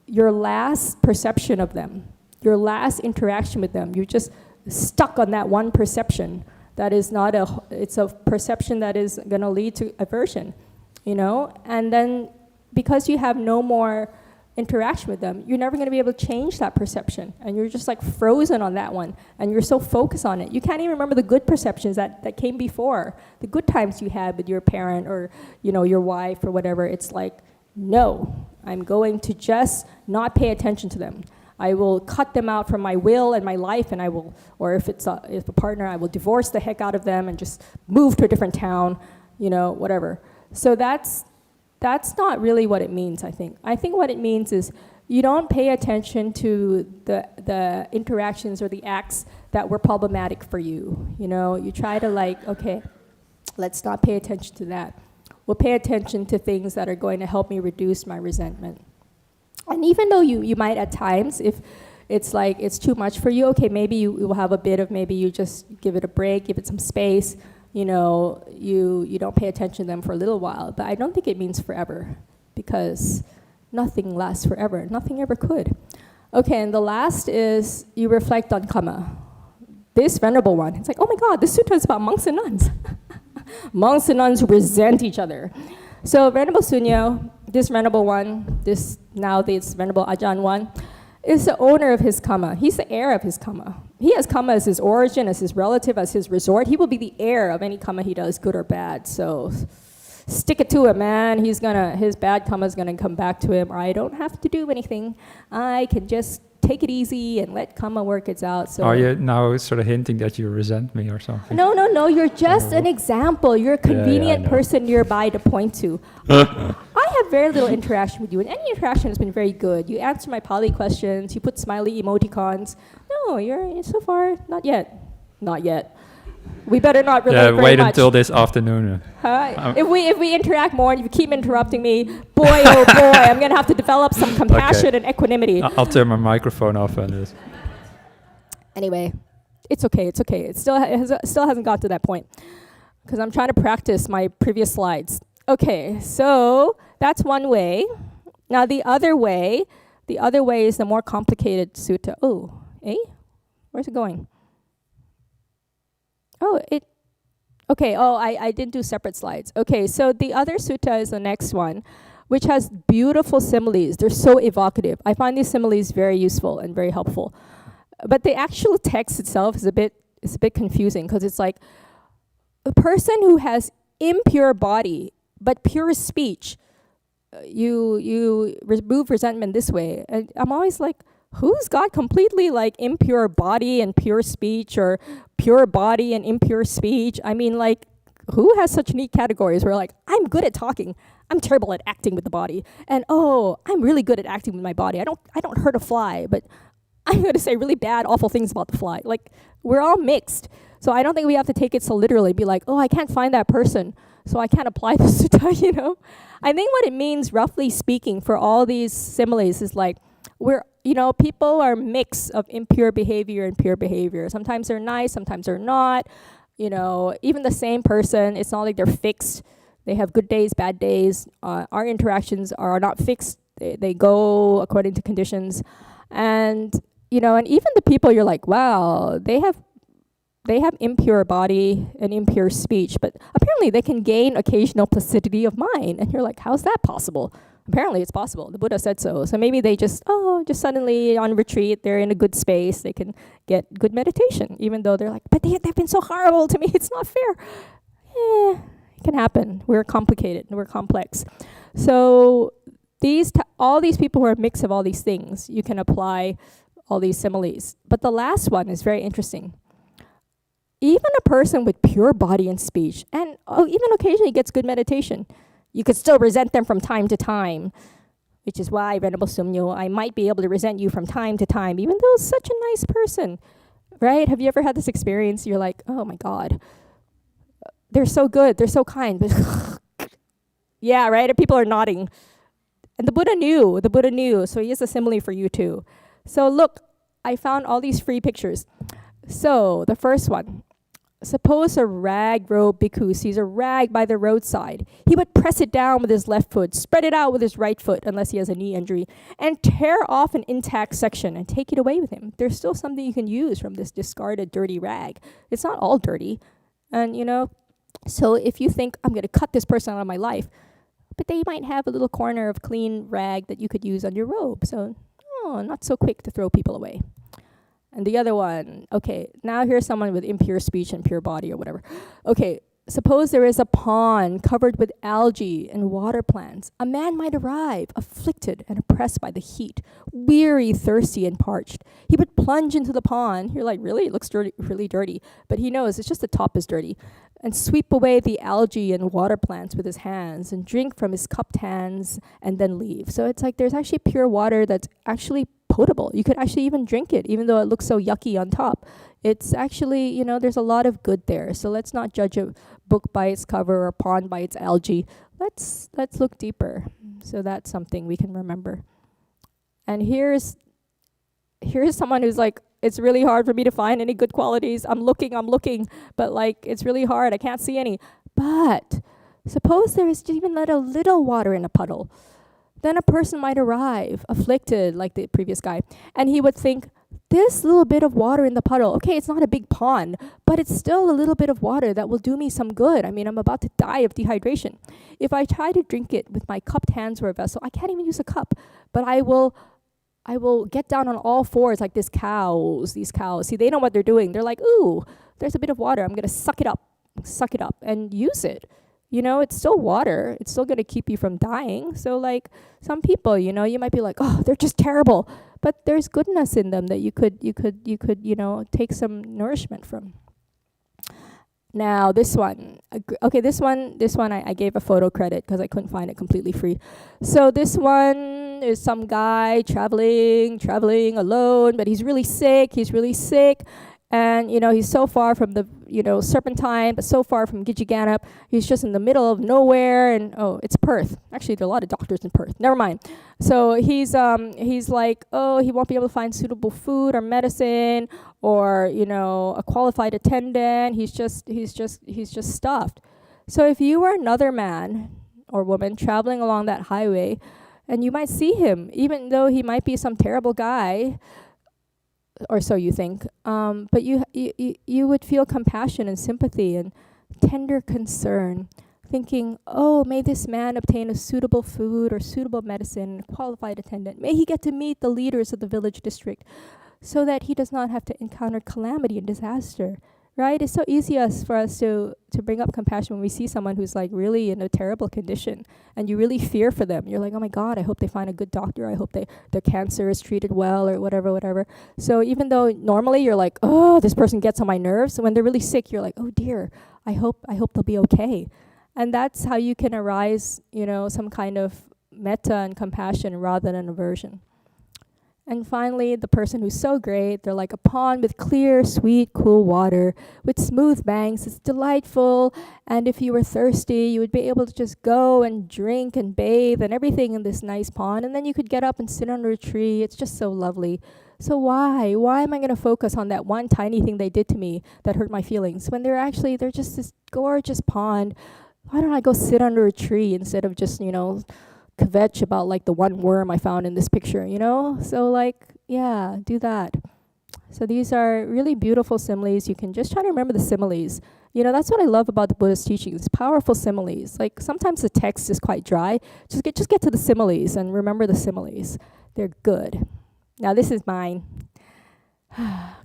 your last perception of them, your last interaction with them. You're just stuck on that one perception that is it's a perception that is going to lead to aversion, And then because you have no more interaction with them, you're never going to be able to change that perception, and you're just like frozen on that one, and you're so focused on it. You can't even remember the good perceptions that came before, the good times you had with your parent or your wife or whatever. It's like, no, I'm going to just not pay attention to them. I will cut them out from my will and my life, and if a partner, I will divorce the heck out of them and just move to a different town, whatever. So that's not really what it means, I think. I think what it means is you don't pay attention to the interactions or the acts that were problematic for you. You try to okay, let's not pay attention to that. We'll pay attention to things that are going to help me reduce my resentment. And even though you might at times, if it's like it's too much for you, okay, maybe you will have a bit of, maybe you just give it a break, give it some space. You don't pay attention to them for a little while, but I don't think it means forever, because nothing lasts forever. Nothing ever could. Okay, and the last is you reflect on karma. This venerable one, it's like, oh my God, this sutta is about monks and nuns. Monks and nuns resent each other. So Venerable Sunyo, this venerable one, this venerable Ajahn one, is the owner of his karma. He's the heir of his karma. He has karma as his origin, as his relative, as his resort. He will be the heir of any karma he does, good or bad. So stick it to him, man. His bad karma is gonna come back to him. Or I don't have to do anything. I can just take it easy and let karma work it out. So are you now sort of hinting that you resent me or something? No. You're just an example. You're a convenient person nearby to point to. I have very little interaction with you, and any interaction has been very good. You answer my Pali questions. You put smiley emoticons. No, you're so far not yet. We better not relate very wait much. until this afternoon. If we interact more and you keep interrupting me, boy, oh boy, I'm going to have to develop some compassion and equanimity. I'll turn my microphone off on this. Anyway, it's okay. It still hasn't got to that point because I'm trying to practice my previous slides. Okay, so that's one way. Now the other way is the more complicated sutta. Oh, where's it going? I didn't do separate slides. Okay, so the other sutta is the next one, which has beautiful similes. They're so evocative. I find these similes very useful and very helpful. But the actual text itself is a bit confusing because it's like a person who has impure body but pure speech, you remove resentment this way. And I'm always like, who's got completely like impure body and pure speech, or pure body and impure speech? I mean, like, who has such neat categories where like, I'm good at talking, I'm terrible at acting with the body, and I'm really good at acting with my body. I don't hurt a fly, but I'm going to say really bad, awful things about the fly. Like, we're all mixed. So I don't think we have to take it so literally, be like, I can't find that person, so I can't apply the sutta, you know? I think what it means, roughly speaking, for all these similes is like, people are mix of impure behavior and pure behavior. Sometimes they're nice, sometimes they're not. Even the same person, it's not like they're fixed. They have good days, bad days. Our interactions are not fixed. They go according to conditions. And, and even the people you're like, wow, they have impure body and impure speech, but apparently they can gain occasional placidity of mind. And you're like, how's that possible? Apparently it's possible. The Buddha said so. So maybe they just suddenly on retreat, they're in a good space. They can get good meditation, even though they're like, but they've been so horrible to me. It's not fair. It can happen. We're complicated. We're complex. So all these people who are a mix of all these things, you can apply all these similes. But the last one is very interesting. Even a person with pure body and speech, and even occasionally gets good meditation, you could still resent them from time to time, which is why, Venerable Sunyo, I might be able to resent you from time to time, even though such a nice person, right? Have you ever had this experience? You're like, oh my God, they're so good, they're so kind, but yeah, right? And people are nodding. And the Buddha knew, so he has a simile for you too. So look, I found all these free pictures. So the first one, suppose a rag-robed bhikkhu sees a rag by the roadside. He would press it down with his left foot, spread it out with his right foot, unless he has a knee injury, and tear off an intact section and take it away with him. There's still something you can use from this discarded dirty rag. It's not all dirty. And, so if you think, I'm going to cut this person out of my life, but they might have a little corner of clean rag that you could use on your robe. So, not so quick to throw people away. And the other one, okay, now here's someone with impure speech and pure body or whatever. Okay, suppose there is a pond covered with algae and water plants. A man might arrive, afflicted and oppressed by the heat, weary, thirsty, and parched. He would plunge into the pond. You're like, really? It looks dirty, really dirty. But he knows it's just the top is dirty. And sweep away the algae and water plants with his hands and drink from his cupped hands and then leave. So it's like there's actually pure water that's actually potable. You could actually even drink it, even though it looks so yucky on top. It's actually, there's a lot of good there. So let's not judge a book by its cover or a pond by its algae. Let's look deeper. So that's something we can remember. And here's someone who's like, it's really hard for me to find any good qualities. I'm looking, but like, it's really hard. I can't see any. But suppose there is even a little water in a puddle. Then a person might arrive, afflicted, like the previous guy, and he would think, this little bit of water in the puddle, okay, it's not a big pond, but it's still a little bit of water that will do me some good. I mean, I'm about to die of dehydration. If I try to drink it with my cupped hands or a vessel, I can't even use a cup, but I will get down on all fours like these cows. See, they know what they're doing. They're like, ooh, there's a bit of water. I'm going to suck it up and use it. It's still water. It's still going to keep you from dying. So like some people, you might be like, oh, they're just terrible. But there's goodness in them that you could, take some nourishment from. Now this one, okay, this one I gave a photo credit because I couldn't find it completely free. So this one is some guy traveling alone, but he's really sick. And, he's so far from the, Serpentine, but so far from Gijiganap. He's just in the middle of nowhere, and, it's Perth. Actually, there are a lot of doctors in Perth. Never mind. So he's like, he won't be able to find suitable food or medicine or, a qualified attendant. He's just stuffed. So if you were another man or woman traveling along that highway, and you might see him, even though he might be some terrible guy, or so you think, but you would feel compassion and sympathy and tender concern, thinking, may this man obtain a suitable food or suitable medicine, qualified attendant. May he get to meet the leaders of the village district so that he does not have to encounter calamity and disaster. Right? It's so easy for us to bring up compassion when we see someone who's like really in a terrible condition and you really fear for them. You're like, oh my God, I hope they find a good doctor. I hope their cancer is treated well or whatever. So even though normally you're like, oh, this person gets on my nerves, when they're really sick, you're like, oh dear, I hope they'll be okay. And that's how you can arise, some kind of metta and compassion rather than aversion. And finally, the person who's so great, they're like a pond with clear, sweet, cool water with smooth banks. It's delightful. And if you were thirsty, you would be able to just go and drink and bathe and everything in this nice pond. And then you could get up and sit under a tree. It's just so lovely. So why am I going to focus on that one tiny thing they did to me that hurt my feelings when they're just this gorgeous pond? Why don't I go sit under a tree instead of just, kvetch about like the one worm I found in this picture, So do that. So these are really beautiful similes. You can just try to remember the similes. That's what I love about the Buddhist teachings, powerful similes. Like sometimes the text is quite dry. Just get to the similes and remember the similes. They're good. Now this is mine.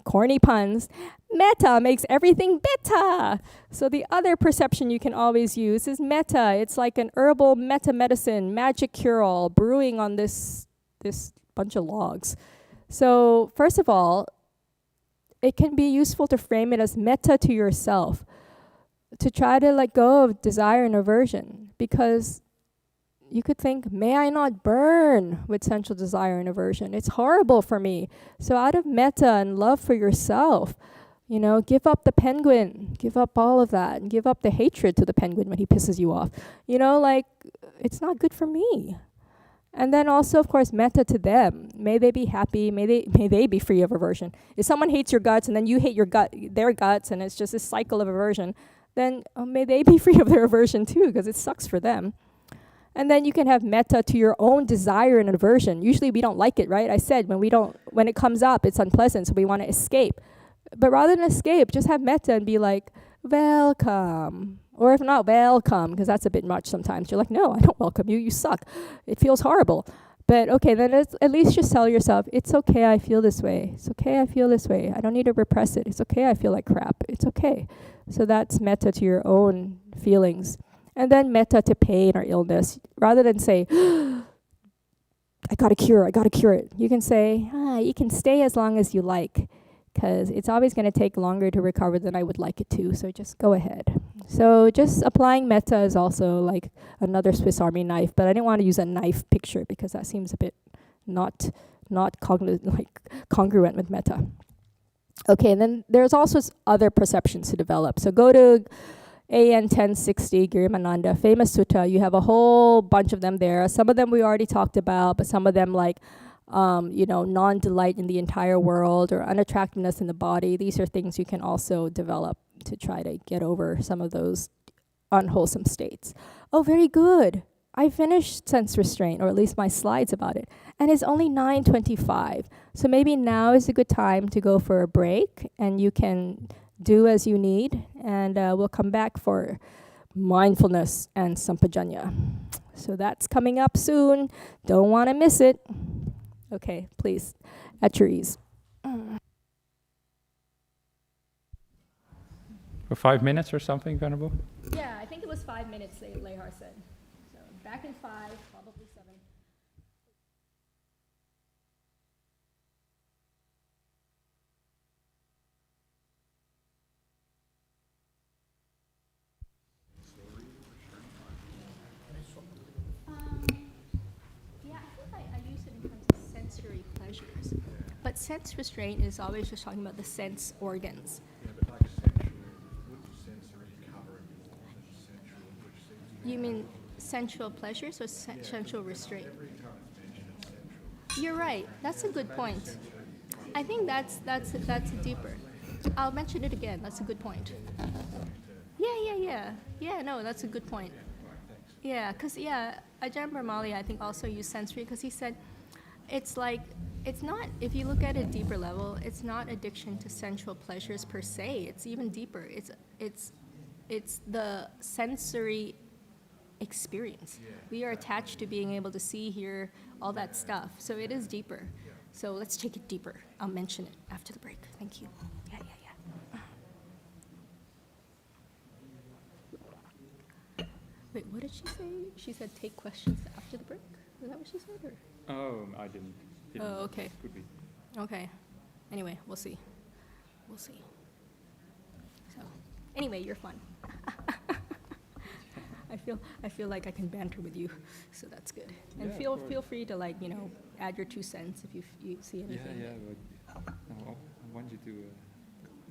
Corny puns. Metta makes everything better. So the other perception you can always use is metta. It's like an herbal metta medicine, magic cure-all, brewing on this bunch of logs. So first of all, it can be useful to frame it as metta to yourself, to try to let go of desire and aversion, because you could think, may I not burn with sensual desire and aversion. It's horrible for me. So out of metta and love for yourself, give up the penguin, give up all of that, and give up the hatred to the penguin when he pisses you off. It's not good for me. And then also, of course, metta to them. May they be happy. May they be free of aversion. If someone hates your guts and then you hate their guts, and it's just this cycle of aversion, then may they be free of their aversion too, because it sucks for them. And then you can have metta to your own desire and aversion. Usually we don't like it, right? I said when it comes up, it's unpleasant, so we want to escape. But rather than escape, just have metta and be like, welcome. Or if not, welcome, because that's a bit much sometimes. You're like, no, I don't welcome you. You suck. It feels horrible. But okay, then at least just tell yourself, it's okay, I feel this way. It's okay, I feel this way. I don't need to repress it. It's okay, I feel like crap. It's okay. So that's metta to your own feelings. And then metta to pain or illness. Rather than say, I got to cure it. You can say, you can stay as long as you like, because it's always going to take longer to recover than I would like it to. So just go ahead. So just applying metta is also like another Swiss Army knife, but I didn't want to use a knife picture because that seems a bit not congruent with metta. Okay, and then there's also other perceptions to develop. So go to AN 1060, Girimananda, famous sutta. You have a whole bunch of them there. Some of them we already talked about, but some of them like, non-delight in the entire world or unattractiveness in the body. These are things you can also develop to try to get over some of those unwholesome states. Oh, very good. I finished sense restraint, or at least my slides about it. And it's only 9:25. So maybe now is a good time to go for a break, and you can do as you need, and we'll come back for mindfulness and sampajanya. So that's coming up soon. Don't want to miss it. Okay, please, at your ease. For 5 minutes or something, Venerable? Yeah, I think it was 5 minutes, Lehar said. So back in 5, probably 7. sense restraint is always just talking about the sense organs. Yeah, but like sensual, what does sensory cover more than sensual, which seems to You mean sensual pleasures or sensual restraint? every time it's mentioned it's sensual. You're right. That's a good point. I think that's deeper. I'll mention it again. That's a good point. Yeah, no, that's a good point. Yeah, because, Ajahn Brahmali, I think, also used sensory because he said it's like, it's not, if you look at a deeper level, it's not addiction to sensual pleasures per se. It's even deeper. It's the sensory experience. We are attached to being able to see, hear, all that stuff. So it is deeper. So let's take it deeper. I'll mention it after the break. Thank you. Yeah. Wait, what did she say? She said take questions after the break? Is that what she said? Or? Oh, I didn't. Oh, okay. Could be. Okay. Anyway, we'll see. So, anyway, you're fun. I feel like I can banter with you, so that's good. And Yeah, feel free to add your 2 cents if you see anything. Yeah, but no, I want you to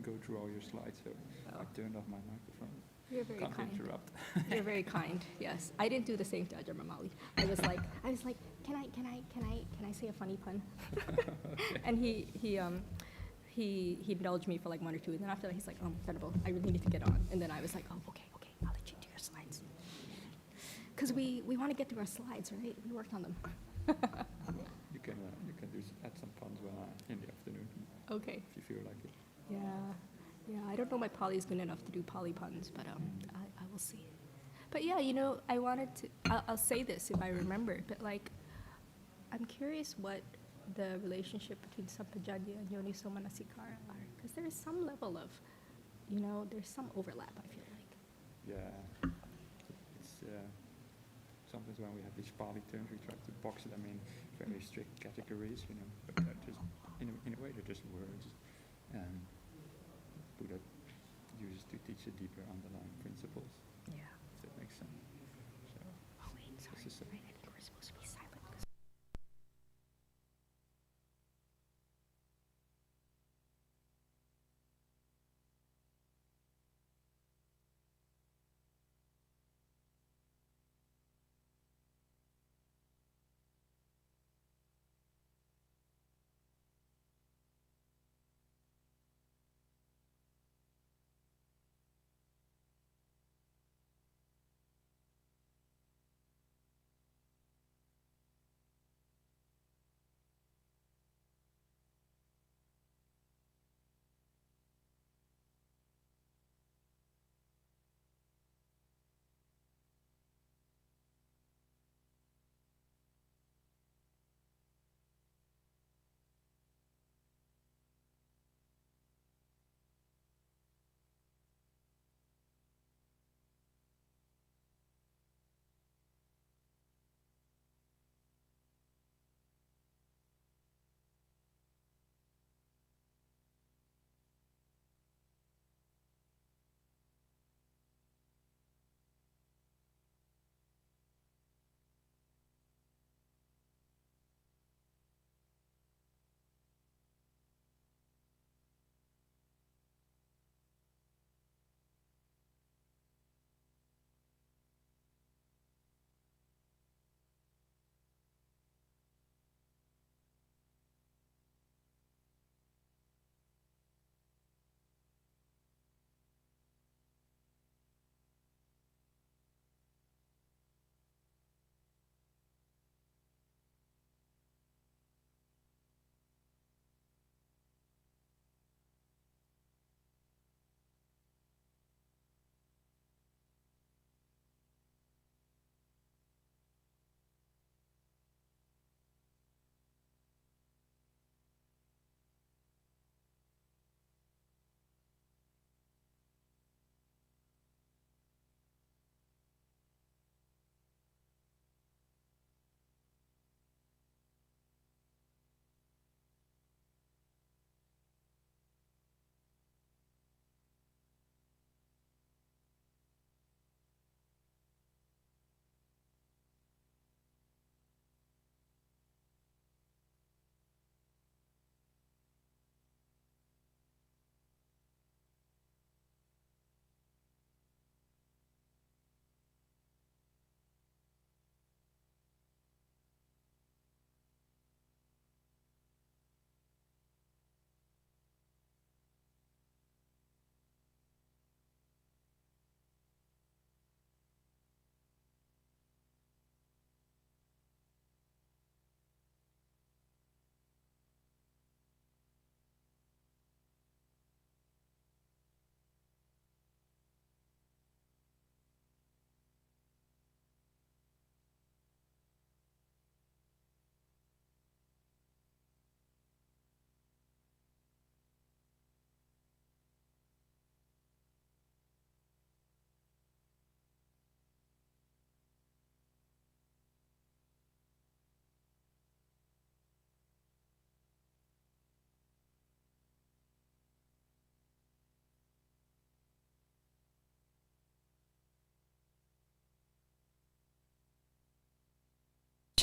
go through all your slides, so I turned off my microphone. You're very Can't kind. interrupt. You're very kind. Yes, I didn't do the same to Ajahn Brahmali. I was like, can I say a funny pun? Okay. And he indulged me for like 1 or 2, and then after that he's like, incredible, I really need to get on. And then I was like, okay, I'll let you do your slides. Because we want to get through our slides, right? We worked on them. Well, you can add some puns in the afternoon. Okay. If you feel like it. Yeah, I don't know my Pali is good enough to do Pali puns, but I will see. But yeah, I wanted to, I'll say this if I remember, but I'm curious what the relationship between Sampajanya and Yoniso Manasikara are, because there is some level of, there's some overlap, I feel like. Yeah, it's sometimes when we have these Pali terms, we try to box them in very strict categories, but they're just, in a way, they're just words. Buddha uses to teach the deeper underlying principles. Yeah. If that makes sense. So, Oh wait, sorry. this is Right, I think we're supposed to be silent.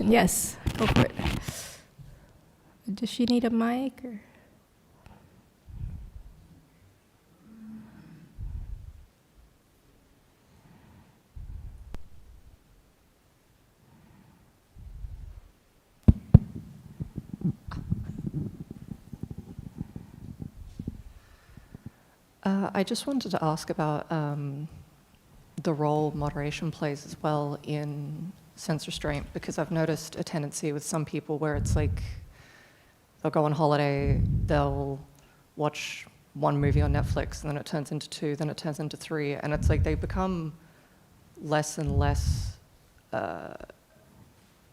Yes, go for it. Does she need a mic? Or? I just wanted to ask about the role moderation plays as well in sense restraint, because I've noticed a tendency with some people where it's like they'll go on holiday, they'll watch one movie on Netflix, and then it turns into 2, then it turns into 3, and it's like they become less and less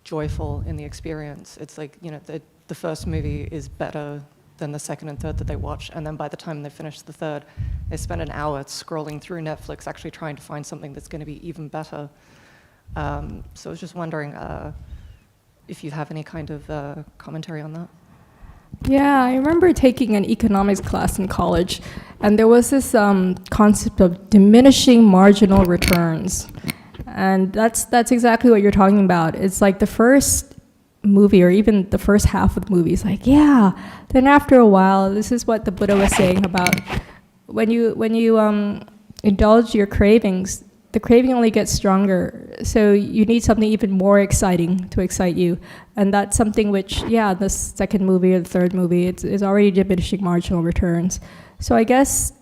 joyful in the experience. It's like, you know, the first movie is better than the second and third that they watch, and then by the time they finish the third, they spend an hour scrolling through Netflix actually trying to find something that's going to be even better. So I was just wondering if you have any kind of commentary on that. Yeah, I remember taking an economics class in college, and there was this concept of diminishing marginal returns. And that's exactly what you're talking about. It's like the first movie, or even the first half of the movie, is like, yeah. Then after a while, this is what the Buddha was saying about when you indulge your cravings, the craving only gets stronger. So you need something even more exciting to excite you. And that's something which, yeah, the second movie or the third movie, it's already diminishing marginal returns. So I guess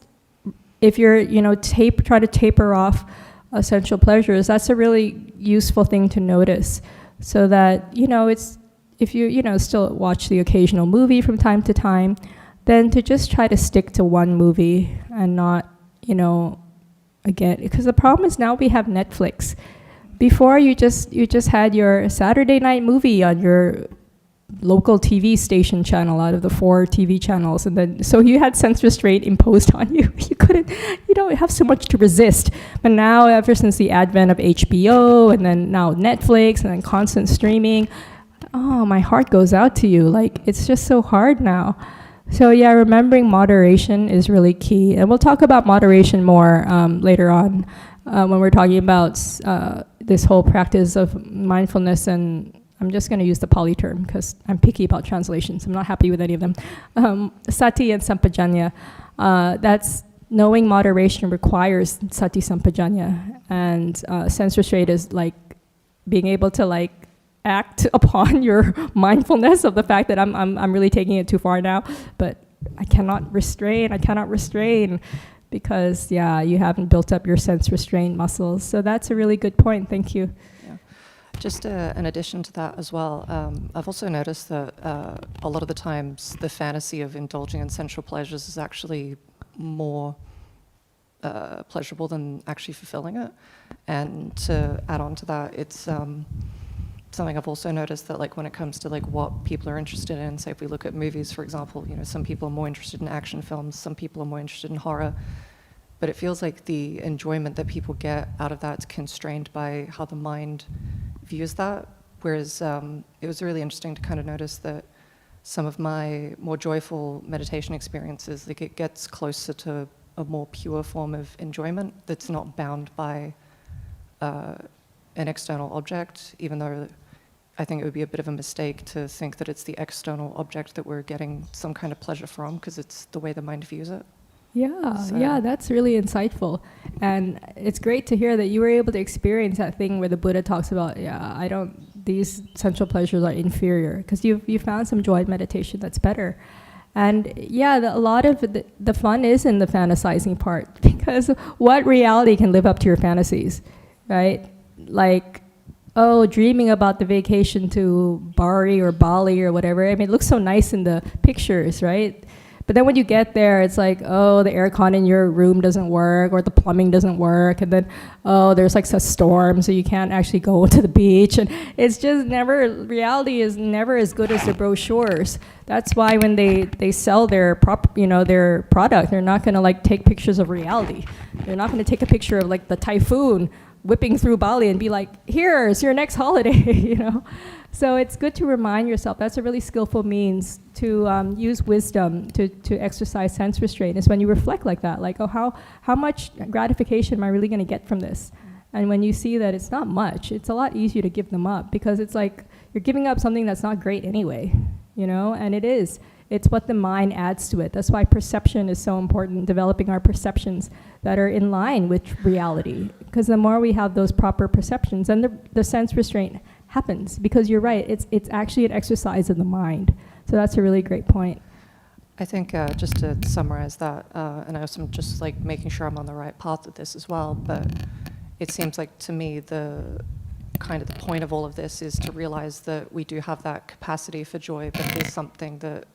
if you're, try to taper off essential pleasures, that's a really useful thing to notice. So that, it's, if you, still watch the occasional movie from time to time, then to just try to stick to one movie and not, again, because the problem is now we have Netflix. Before you just had your Saturday night movie on your local TV station channel out of the 4 TV channels, and then so you had sense restraint imposed on you. You don't have so much to resist. But now, ever since the advent of HBO and then now Netflix and then constant streaming, oh, my heart goes out to you. Like, it's just so hard now. So yeah, remembering moderation is really key, and we'll talk about moderation more later on when we're talking about this whole practice of mindfulness. And I'm just going to use the Pali term because I'm picky about translations. I'm not happy with any of them. Sati and sampajanya. That's knowing moderation requires sati sampajanya, and sense restraint is like being able to act upon your mindfulness of the fact that I'm really taking it too far now, but I cannot restrain because you haven't built up your sense restraint muscles. So that's a really good point. Thank you. Just in addition to that as well, I've also noticed that a lot of the times the fantasy of indulging in sensual pleasures is actually more pleasurable than actually fulfilling it. And to add on to that, it's something I've also noticed that when it comes to what people are interested in, say if we look at movies, for example, some people are more interested in action films, some people are more interested in horror. But it feels like the enjoyment that people get out of that is constrained by how the mind views that. Whereas it was really interesting to kind of notice that some of my more joyful meditation experiences, it gets closer to a more pure form of enjoyment that's not bound by an external object, even though I think it would be a bit of a mistake to think that it's the external object that we're getting some kind of pleasure from, because it's the way the mind views it. Yeah, that's really insightful. And it's great to hear that you were able to experience that thing where the Buddha talks about, these sensual pleasures are inferior, because you found some joy in meditation that's better. And a lot of the fun is in the fantasizing part, because what reality can live up to your fantasies, right? Dreaming about the vacation to Bari or Bali or whatever. I mean, it looks so nice in the pictures, right? But then when you get there, it's like, oh, the aircon in your room doesn't work, or the plumbing doesn't work, and then, oh, there's a storm, so you can't actually go to the beach. And it's just reality is never as good as the brochures. That's why when they sell their their product, they're not gonna take pictures of reality. They're not gonna take a picture of the typhoon whipping through Bali and be like, here's your next holiday, So it's good to remind yourself. That's a really skillful means to use wisdom to exercise sense restraint, is when you reflect like that, how much gratification am I really going to get from this? And when you see that it's not much, it's a lot easier to give them up, because it's like you're giving up something that's not great anyway, you know? And it is. It's what the mind adds to it. That's why perception is so important, developing our perceptions that are in line with reality. Because the more we have those proper perceptions, then the sense restraint happens. Because you're right, it's actually an exercise in the mind. So that's a really great point. I think just to summarize that, and I'm just like making sure I'm on the right path with this as well, but it seems like to me the kind of the point of all of this is to realize that we do have that capacity for joy, but it is something that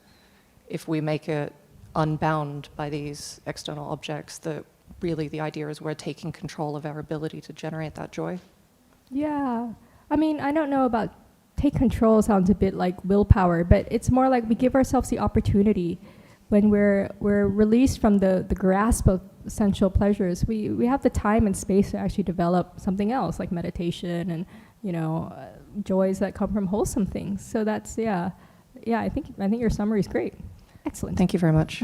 if we make it unbound by these external objects, that really the idea is we're taking control of our ability to generate that joy. Yeah. I mean, I don't know about take control sounds a bit like willpower, but it's more like we give ourselves the opportunity when we're released from the grasp of sensual pleasures. We have the time and space to actually develop something else, like meditation and, you know, joys that come from wholesome things. So that's, yeah, I think your summary is great. Excellent. Thank you very much.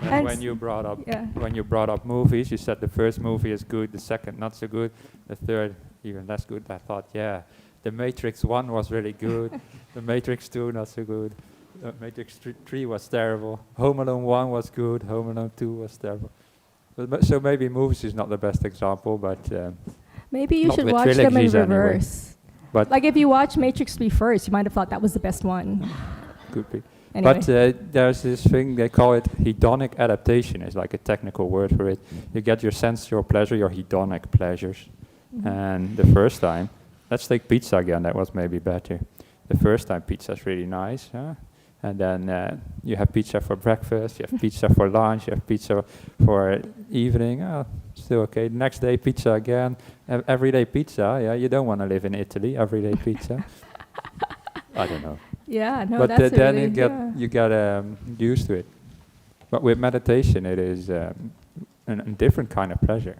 And when you brought up movies, you said the first movie is good, the second not so good, the third even less good. I thought, yeah, The Matrix 1 was really good, The Matrix 2 not so good, Matrix 3 was terrible, Home Alone 1 was good, Home Alone 2 was terrible. But so maybe movies is not the best example, but maybe you should watch them in reverse. Anyway. But like if you watch Matrix 3 first, you might have thought that was the best one. Could be. Anyway. But there's this thing, they call it hedonic adaptation. It's like a technical word for it. You get your sensual pleasure, your hedonic pleasures. Mm-hmm. And the first time, let's take pizza again, that was maybe better. The first time pizza's really nice, huh? And then you have pizza for breakfast, you have pizza for lunch, you have pizza for evening, still okay. The next day pizza again, everyday pizza, yeah, you don't want to live in Italy, everyday pizza. I don't know. Yeah, no, but that's then really, you get used to it. But with meditation, it is a different kind of pleasure.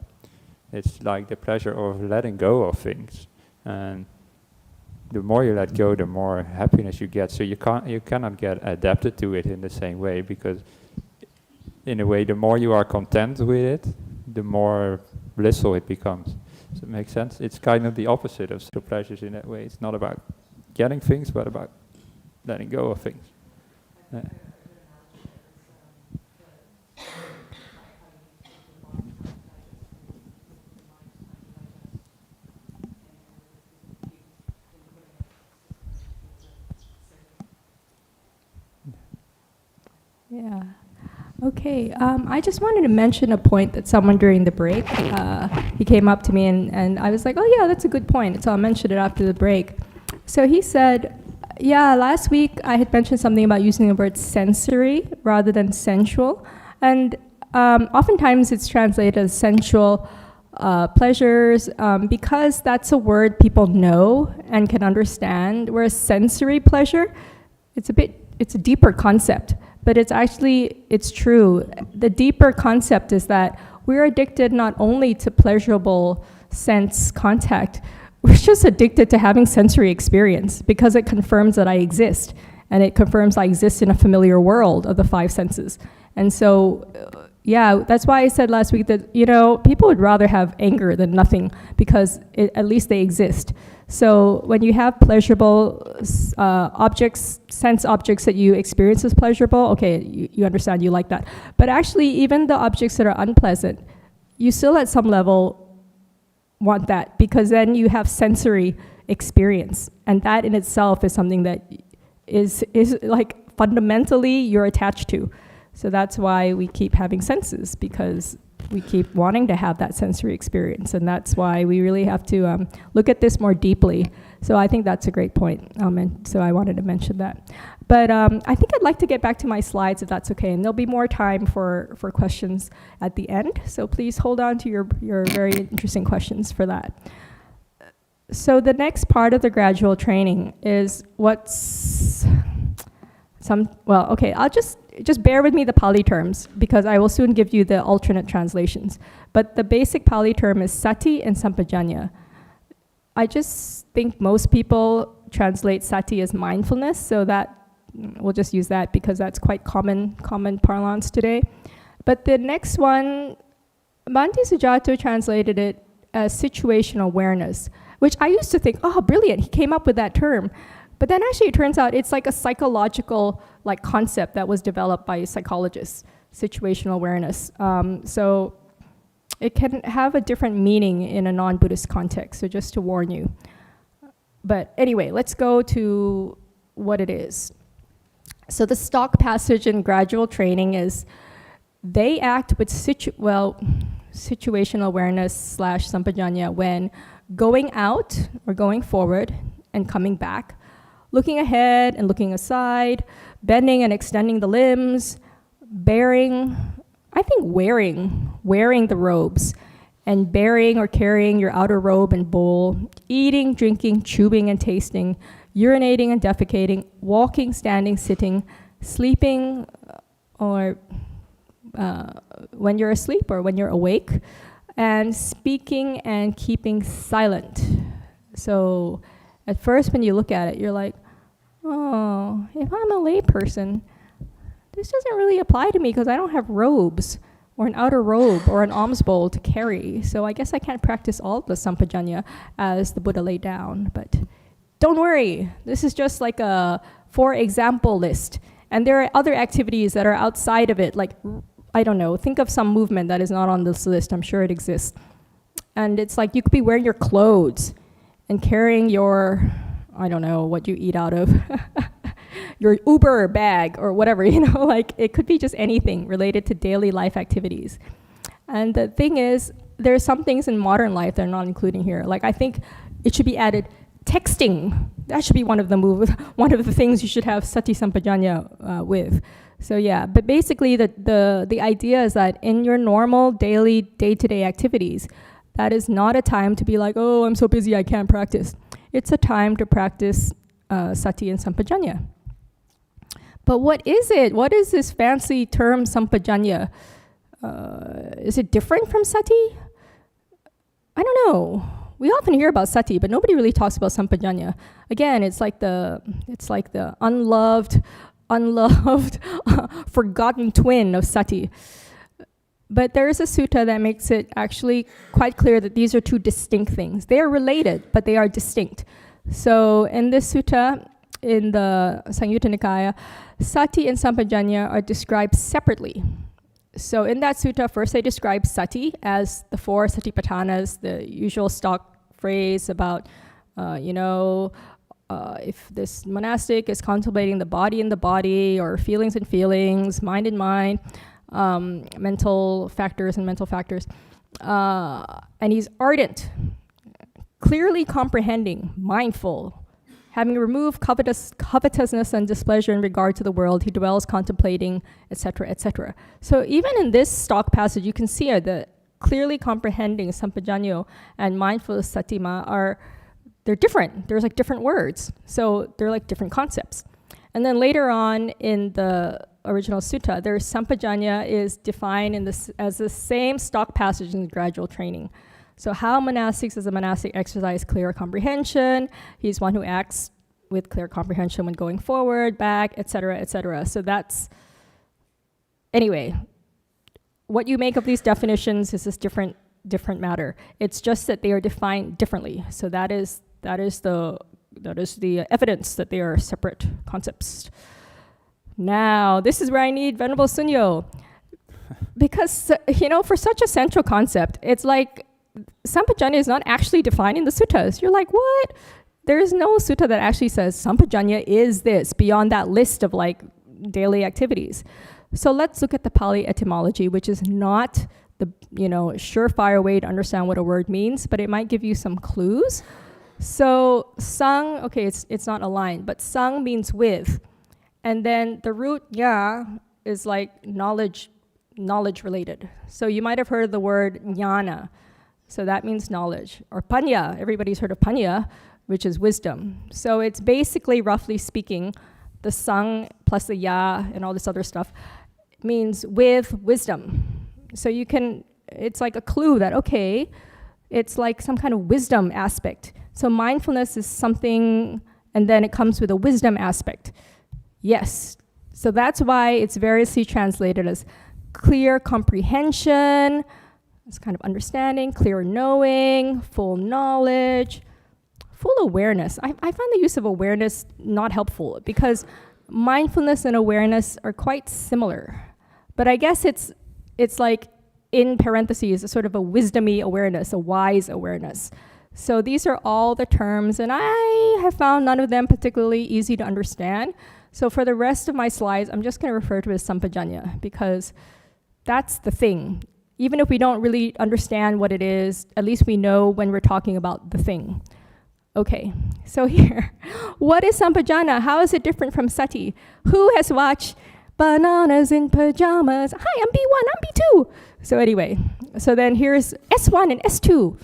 It's like the pleasure of letting go of things, and the more you let go, the more happiness you get. So you cannot get adapted to it in the same way, because in a way, the more you are content with it, the more blissful it becomes. Does it make sense? It's kind of the opposite of the pleasures in that way. It's not about getting things, but about letting go of things. Yeah. Okay. I just wanted to mention a point that someone during the break, he came up to me and I was like, oh yeah, that's a good point. So I'll mention it after the break. So he said, yeah, last week I had mentioned something about using the word sensory rather than sensual. And oftentimes it's translated as sensual pleasures because that's a word people know and can understand, whereas sensory pleasure, it's a deeper concept. But it's true. The deeper concept is that we're addicted not only to pleasurable sense contact, we're just addicted to having sensory experience because it confirms that I exist, and it confirms I exist in a familiar world of the five senses. And so, yeah, that's why I said last week that, people would rather have anger than nothing because at least they exist. So when you have pleasurable objects, sense objects that you experience as pleasurable, okay, you understand, you like that. But actually, even the objects that are unpleasant, you still at some level want that because then you have sensory experience. And that in itself is something that is like fundamentally you're attached to. So that's why we keep having senses, because we keep wanting to have that sensory experience, and that's why we really have to look at this more deeply. So I think that's a great point, and so I wanted to mention that. But I think I'd like to get back to my slides, if that's okay, and there'll be more time for questions at the end, so please hold on to your very interesting questions for that. So the next part of the gradual training is I'll just bear with me the Pali terms, because I will soon give you the alternate translations. But the basic Pali term is sati and sampajanya. I just think most people translate sati as mindfulness, so that we'll just use that because that's quite common parlance today. But the next one, Bhante Sujato translated it as situational awareness, which I used to think, oh, brilliant, he came up with that term. But then actually it turns out it's like a psychological like concept that was developed by psychologists, situational awareness. So it can have a different meaning in a non-Buddhist context, so just to warn you. But anyway, let's go to what it is. So the stock passage in Gradual Training is, they act with situational awareness / sampajañña when going out or going forward and coming back, looking ahead and looking aside, bending and extending the limbs, bearing, I think wearing the robes, and bearing or carrying your outer robe and bowl, eating, drinking, chewing and tasting, urinating and defecating, walking, standing, sitting, sleeping, or when you're asleep or when you're awake, and speaking and keeping silent. So at first when you look at it, you're like, oh, if I'm a lay person, this doesn't really apply to me because I don't have robes or an outer robe or an alms bowl to carry. So I guess I can't practice all the sampajañña as the Buddha laid down. But don't worry, this is just like a for example list. And there are other activities that are outside of it, like, I don't know, think of some movement that is not on this list. I'm sure it exists. And it's like you could be wearing your clothes and carrying your, I don't know, what you eat out of, your Uber bag or whatever, you know, like it could be just anything related to daily life activities. And the thing is, there are some things in modern life that are not including here. Like I think it should be added texting. That should be one of the things you should have sati sampajañña with. So yeah, but basically the idea is that in your normal daily day-to-day activities, that is not a time to be like, oh, I'm so busy I can't practice. It's a time to practice sati and sampajañña. But what is it? What is this fancy term sampajañña? Is it different from sati? I don't know. We often hear about sati, but nobody really talks about sampajañña. Again, it's like the unloved, forgotten twin of sati. But there is a sutta that makes it actually quite clear that these are two distinct things. They are related, but they are distinct. So in this sutta, in the Samyutta Nikaya, sati and sampajañña are described separately. So in that sutta, first they describe sati as the 4 satipatthanas, the usual stock phrase about, if this monastic is contemplating the body in the body, or feelings in feelings, mind in mind, mental factors, and he's ardent, clearly comprehending, mindful, having removed covetousness and displeasure in regard to the world, he dwells contemplating, etc., etc. So even in this stock passage, you can see that clearly comprehending sampajañña and mindful satima they're different. There's like different words. So they're like different concepts. And then later on in the original sutta, their sampajañña is defined as the same stock passage in the Gradual Training. So how monastics as a monastic exercise clear comprehension. He's one who acts with clear comprehension when going forward, back, etc., etc. So that's, anyway, what you make of these definitions is this different matter. It's just that they are defined differently. So that is the evidence that they are separate concepts. Now, this is where I need Venerable Sunyo. Because, for such a central concept, it's like sampajañña is not actually defined in the suttas. You're like, what? There is no sutta that actually says sampajañña is this, beyond that list of like daily activities. So let's look at the Pali etymology, which is not the surefire way to understand what a word means, but it might give you some clues. So sang, okay, it's not aligned, but sang means with. And then the root ya is like knowledge related. So you might have heard the word jnana. So that means knowledge. Or panya, everybody's heard of panya, which is wisdom. So it's basically, roughly speaking, the sang plus the ya and all this other stuff means with wisdom. So it's like a clue that, okay, it's like some kind of wisdom aspect. So mindfulness is something, and then it comes with a wisdom aspect. Yes. So that's why it's variously translated as clear comprehension, It's kind of understanding, clear knowing, full knowledge, full awareness. I find the use of awareness not helpful because mindfulness and awareness are quite similar. But I guess it's like, in parentheses, a sort of a wisdomy awareness, a wise awareness. So these are all the terms, and I have found none of them particularly easy to understand. So for the rest of my slides, I'm just going to refer to it as sampajañña, because that's the thing. Even if we don't really understand what it is, at least we know when we're talking about the thing. Okay, so here, what is sampajañña? How is it different from sati? Who has watched Bananas in Pajamas? Hi, I'm B1, I'm B2. So anyway, so then here's S1 and S2.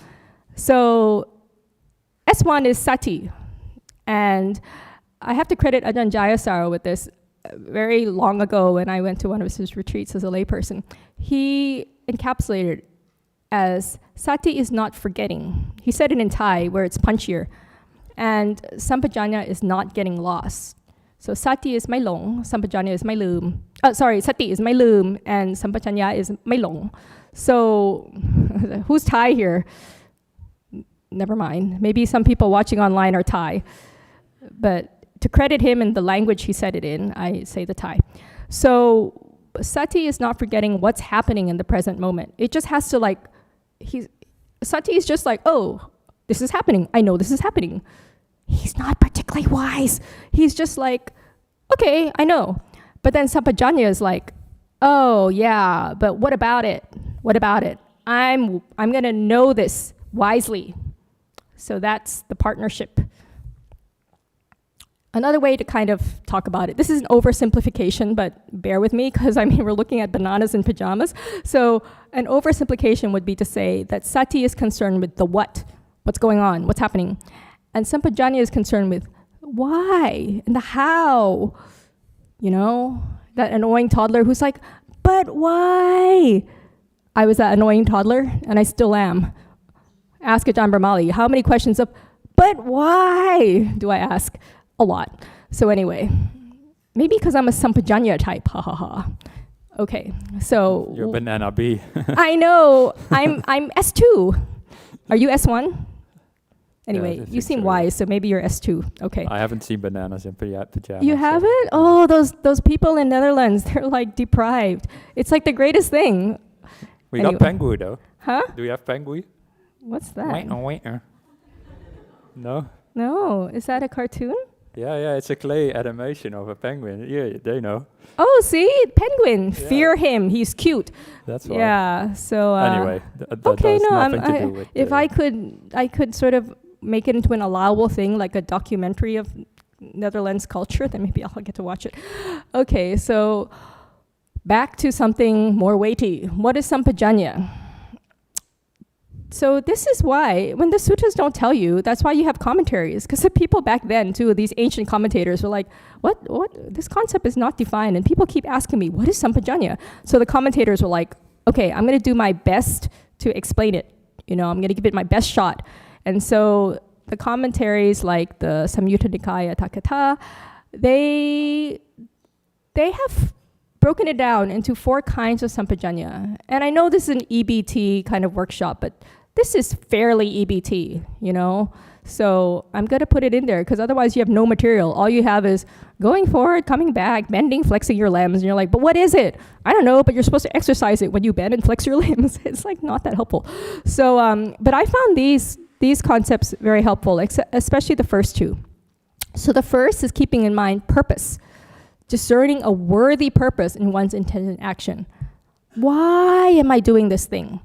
So S1 is sati. And I have to credit Ajahn Jayasara with this. Very long ago when I went to one of his retreats as a layperson, he encapsulated as sati is not forgetting. He said it in Thai where it's punchier. And sampajañña is not getting lost. So sati is mai long, sampajañña is mai loom. Sati is mai loom, and sampajañña is mai long. So who's Thai here? Never mind. Maybe some people watching online are Thai. But to credit him in the language he said it in, I say the Thai. So sati is not forgetting what's happening in the present moment. It just has to sati is just like, oh, this is happening. I know this is happening. He's not particularly wise. He's just like, okay, I know. But then sampajañña is like, oh yeah, but what about it? What about it? I'm gonna know this wisely. So that's the partnership. Another way to kind of talk about it, this is an oversimplification, but bear with me, because we're looking at bananas in pajamas. So an oversimplification would be to say that sati is concerned with the what's going on, what's happening. And sampajañña is concerned with why and the how. You know, that annoying toddler who's like, but why? I was that annoying toddler, and I still am. Ask Ajahn Brahmali, how many questions of, but why do I ask? A lot. So anyway, maybe because I'm a sampajañña type, ha ha ha. Okay, so. You're banana B. I know, I'm S2. Are you S1? Anyway, Yeah, you seem so, wise, so maybe you're S2. Okay. I haven't seen bananas in pajamas. You haven't? Oh, those people in Netherlands, they're like deprived. It's like the greatest thing. We Anyway. got penguin though. Huh? Do we have penguin? What's that? No? No, is that a cartoon? Yeah, it's a clay animation of a penguin. Yeah, they know. Oh, see? Penguin. Yeah. Fear him. He's cute. That's why. Yeah, so... Anyway, that okay, has no, nothing to do with... if I could sort of make it into an allowable thing, like a documentary of Netherlands culture, then maybe I'll get to watch it. Okay, so back to something more weighty. What is sampajañña? So this is why, when the suttas don't tell you, that's why you have commentaries. Because the people back then, too, these ancient commentators were like, what? This concept is not defined. And people keep asking me, what is sampajañña? So the commentators were like, okay, I'm going to do my best to explain it. You know, I'm going to give it my best shot. And so the commentaries like the Samyutta Nikaya Takata, they have broken it down into 4 kinds of sampajañña. And I know this is an EBT kind of workshop, but this is fairly EBT, you know? So I'm going to put it in there, because otherwise you have no material. All you have is going forward, coming back, bending, flexing your limbs. And you're like, but what is it? I don't know, but you're supposed to exercise it when you bend and flex your limbs. It's like not that helpful. So, but I found these concepts very helpful, especially the first 2. So the first is keeping in mind purpose, discerning a worthy purpose in one's intended action. Why am I doing this thing?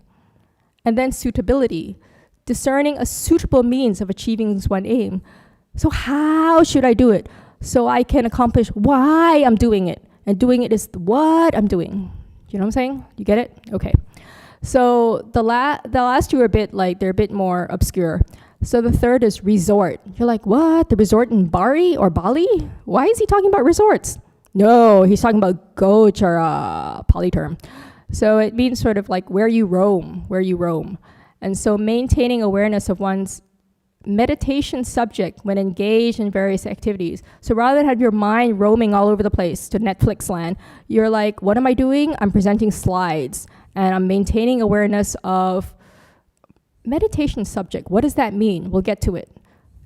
And then suitability, discerning a suitable means of achieving one's aim. So how should I do it so I can accomplish why I'm doing it? And doing it is what I'm doing. You know what I'm saying? You get it? Okay. So the last 2 are they're a bit more obscure. So the third is resort. You're like, what? The resort in Bari or Bali? Why is he talking about resorts? No, he's talking about gochara, Pali term. So it means sort of like where you roam. And so maintaining awareness of one's meditation subject when engaged in various activities. So rather than have your mind roaming all over the place to Netflix land, you're like, what am I doing? I'm presenting slides. And I'm maintaining awareness of meditation subject. What does that mean? We'll get to it.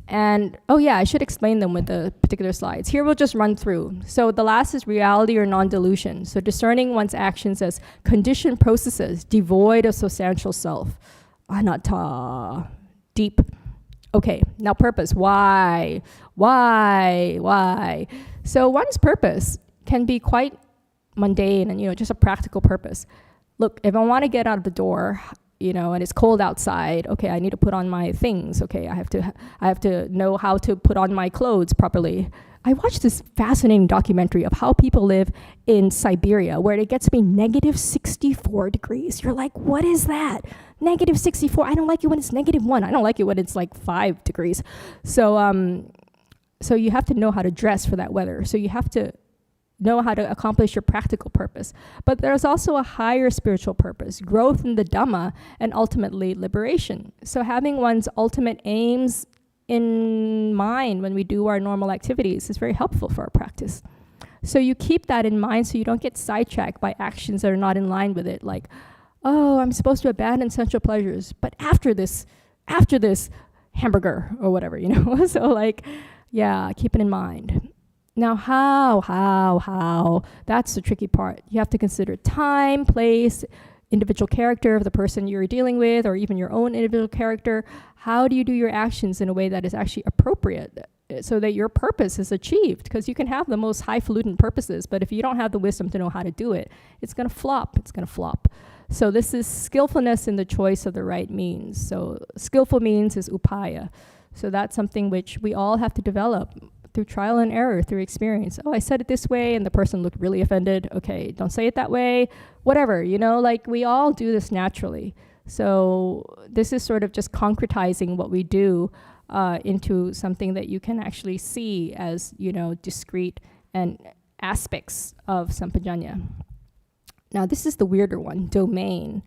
And, oh yeah, I should explain them with the particular slides. Here we'll just run through. So the last is reality or non-delusion. So discerning one's actions as conditioned processes, devoid of substantial self. Anatta. Deep. Okay, now purpose. Why? So one's purpose can be quite mundane and, just a practical purpose. Look, if I want to get out of the door, and it's cold outside, okay, I need to put on my things, okay, I have to know how to put on my clothes properly. I watched this fascinating documentary of how people live in Siberia, where it gets to be negative 64 degrees. You're like, what is that? Negative 64, I don't like it when it's negative 1. I don't like it when it's like 5 degrees. So you have to know how to dress for that weather. So you have to know how to accomplish your practical purpose. But there's also a higher spiritual purpose, growth in the Dhamma, and ultimately liberation. So having one's ultimate aims in mind when we do our normal activities is very helpful for our practice. So you keep that in mind so you don't get sidetracked by actions that are not in line with it, like, oh, I'm supposed to abandon sensual pleasures, but after this hamburger or whatever, So keep it in mind. Now, how? That's the tricky part. You have to consider time, place, individual character of the person you're dealing with, or even your own individual character. How do you do your actions in a way that is actually appropriate so that your purpose is achieved? Because you can have the most highfalutin purposes, but if you don't have the wisdom to know how to do it, it's going to flop. So this is skillfulness in the choice of the right means. So skillful means is upaya. So that's something which we all have to develop through trial and error, through experience. Oh, I said it this way and the person looked really offended. Okay, don't say it that way. Whatever, we all do this naturally. So this is sort of just concretizing what we do into something that you can actually see as, discrete and aspects of Sampajañña. Now, this is the weirder one, domain.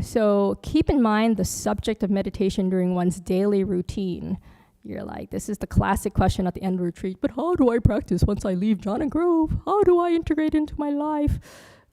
So keep in mind the subject of meditation during one's daily routine. You're like, this is the classic question at the end of retreat, but how do I practice once I leave Jhana Grove? How do I integrate into my life?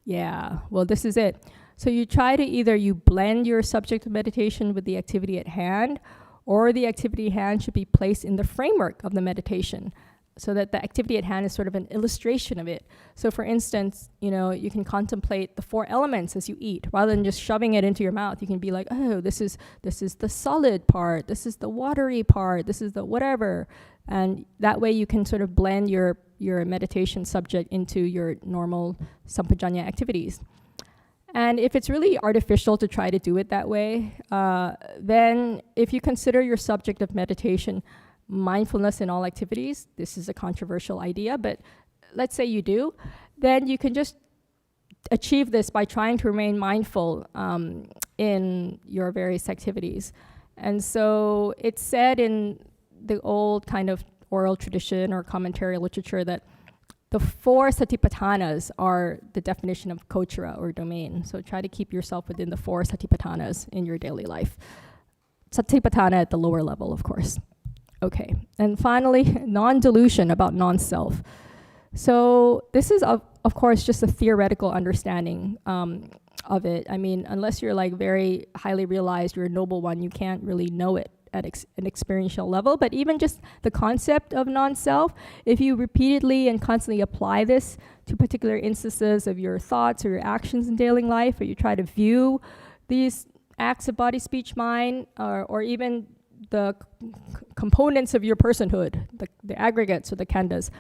Yeah, well, this is it. So you try to either you blend your subject of meditation with the activity at hand, or the activity at hand should be placed in the framework of the meditation, so that the activity at hand is sort of an illustration of it. So for instance, you can contemplate the 4 elements as you eat, rather than just shoving it into your mouth. You can be like, oh, this is the solid part, this is the watery part, this is the whatever. And that way you can sort of blend your meditation subject into your normal Sampajañña activities. And if it's really artificial to try to do it that way, then if you consider your subject of meditation mindfulness in all activities, this is a controversial idea, but let's say you do, then you can just achieve this by trying to remain mindful in your various activities. And so it's said in the old kind of oral tradition or commentary literature that the 4 satipatthanas are the definition of kochara or domain. So try to keep yourself within the 4 satipatthanas in your daily life. Satipatthana at the lower level, of course. Okay, and finally, non-delusion about non-self. So this is, of course, just a theoretical understanding of it. I mean, unless you're like very highly realized, you're a noble one, you can't really know it at an experiential level. But even just the concept of non-self, if you repeatedly and constantly apply this to particular instances of your thoughts or your actions in daily life, or you try to view these acts of body, speech, mind, or even the components of your personhood, the aggregates or the khandhas,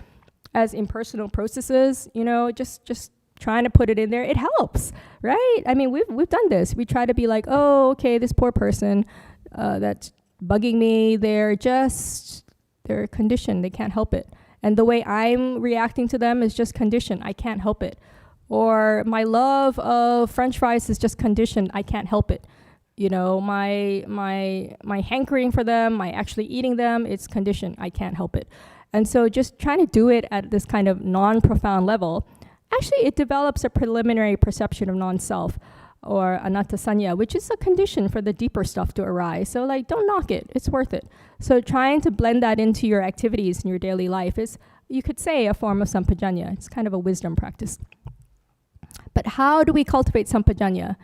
as impersonal processes, just trying to put it in there, it helps, right? I mean, we've done this. We try to be like, oh, okay, this poor person that's bugging me, they're conditioned, they can't help it. And the way I'm reacting to them is just conditioned, I can't help it. Or my love of French fries is just conditioned, I can't help it. My hankering for them, my actually eating them, it's conditioned, I can't help it. And so just trying to do it at this kind of non-profound level, actually it develops a preliminary perception of non-self, or anatta sanya, which is a condition for the deeper stuff to arise. So don't knock it, it's worth it. So trying to blend that into your activities in your daily life is, you could say, a form of Sampajañña. It's kind of a wisdom practice. But how do we cultivate Sampajañña?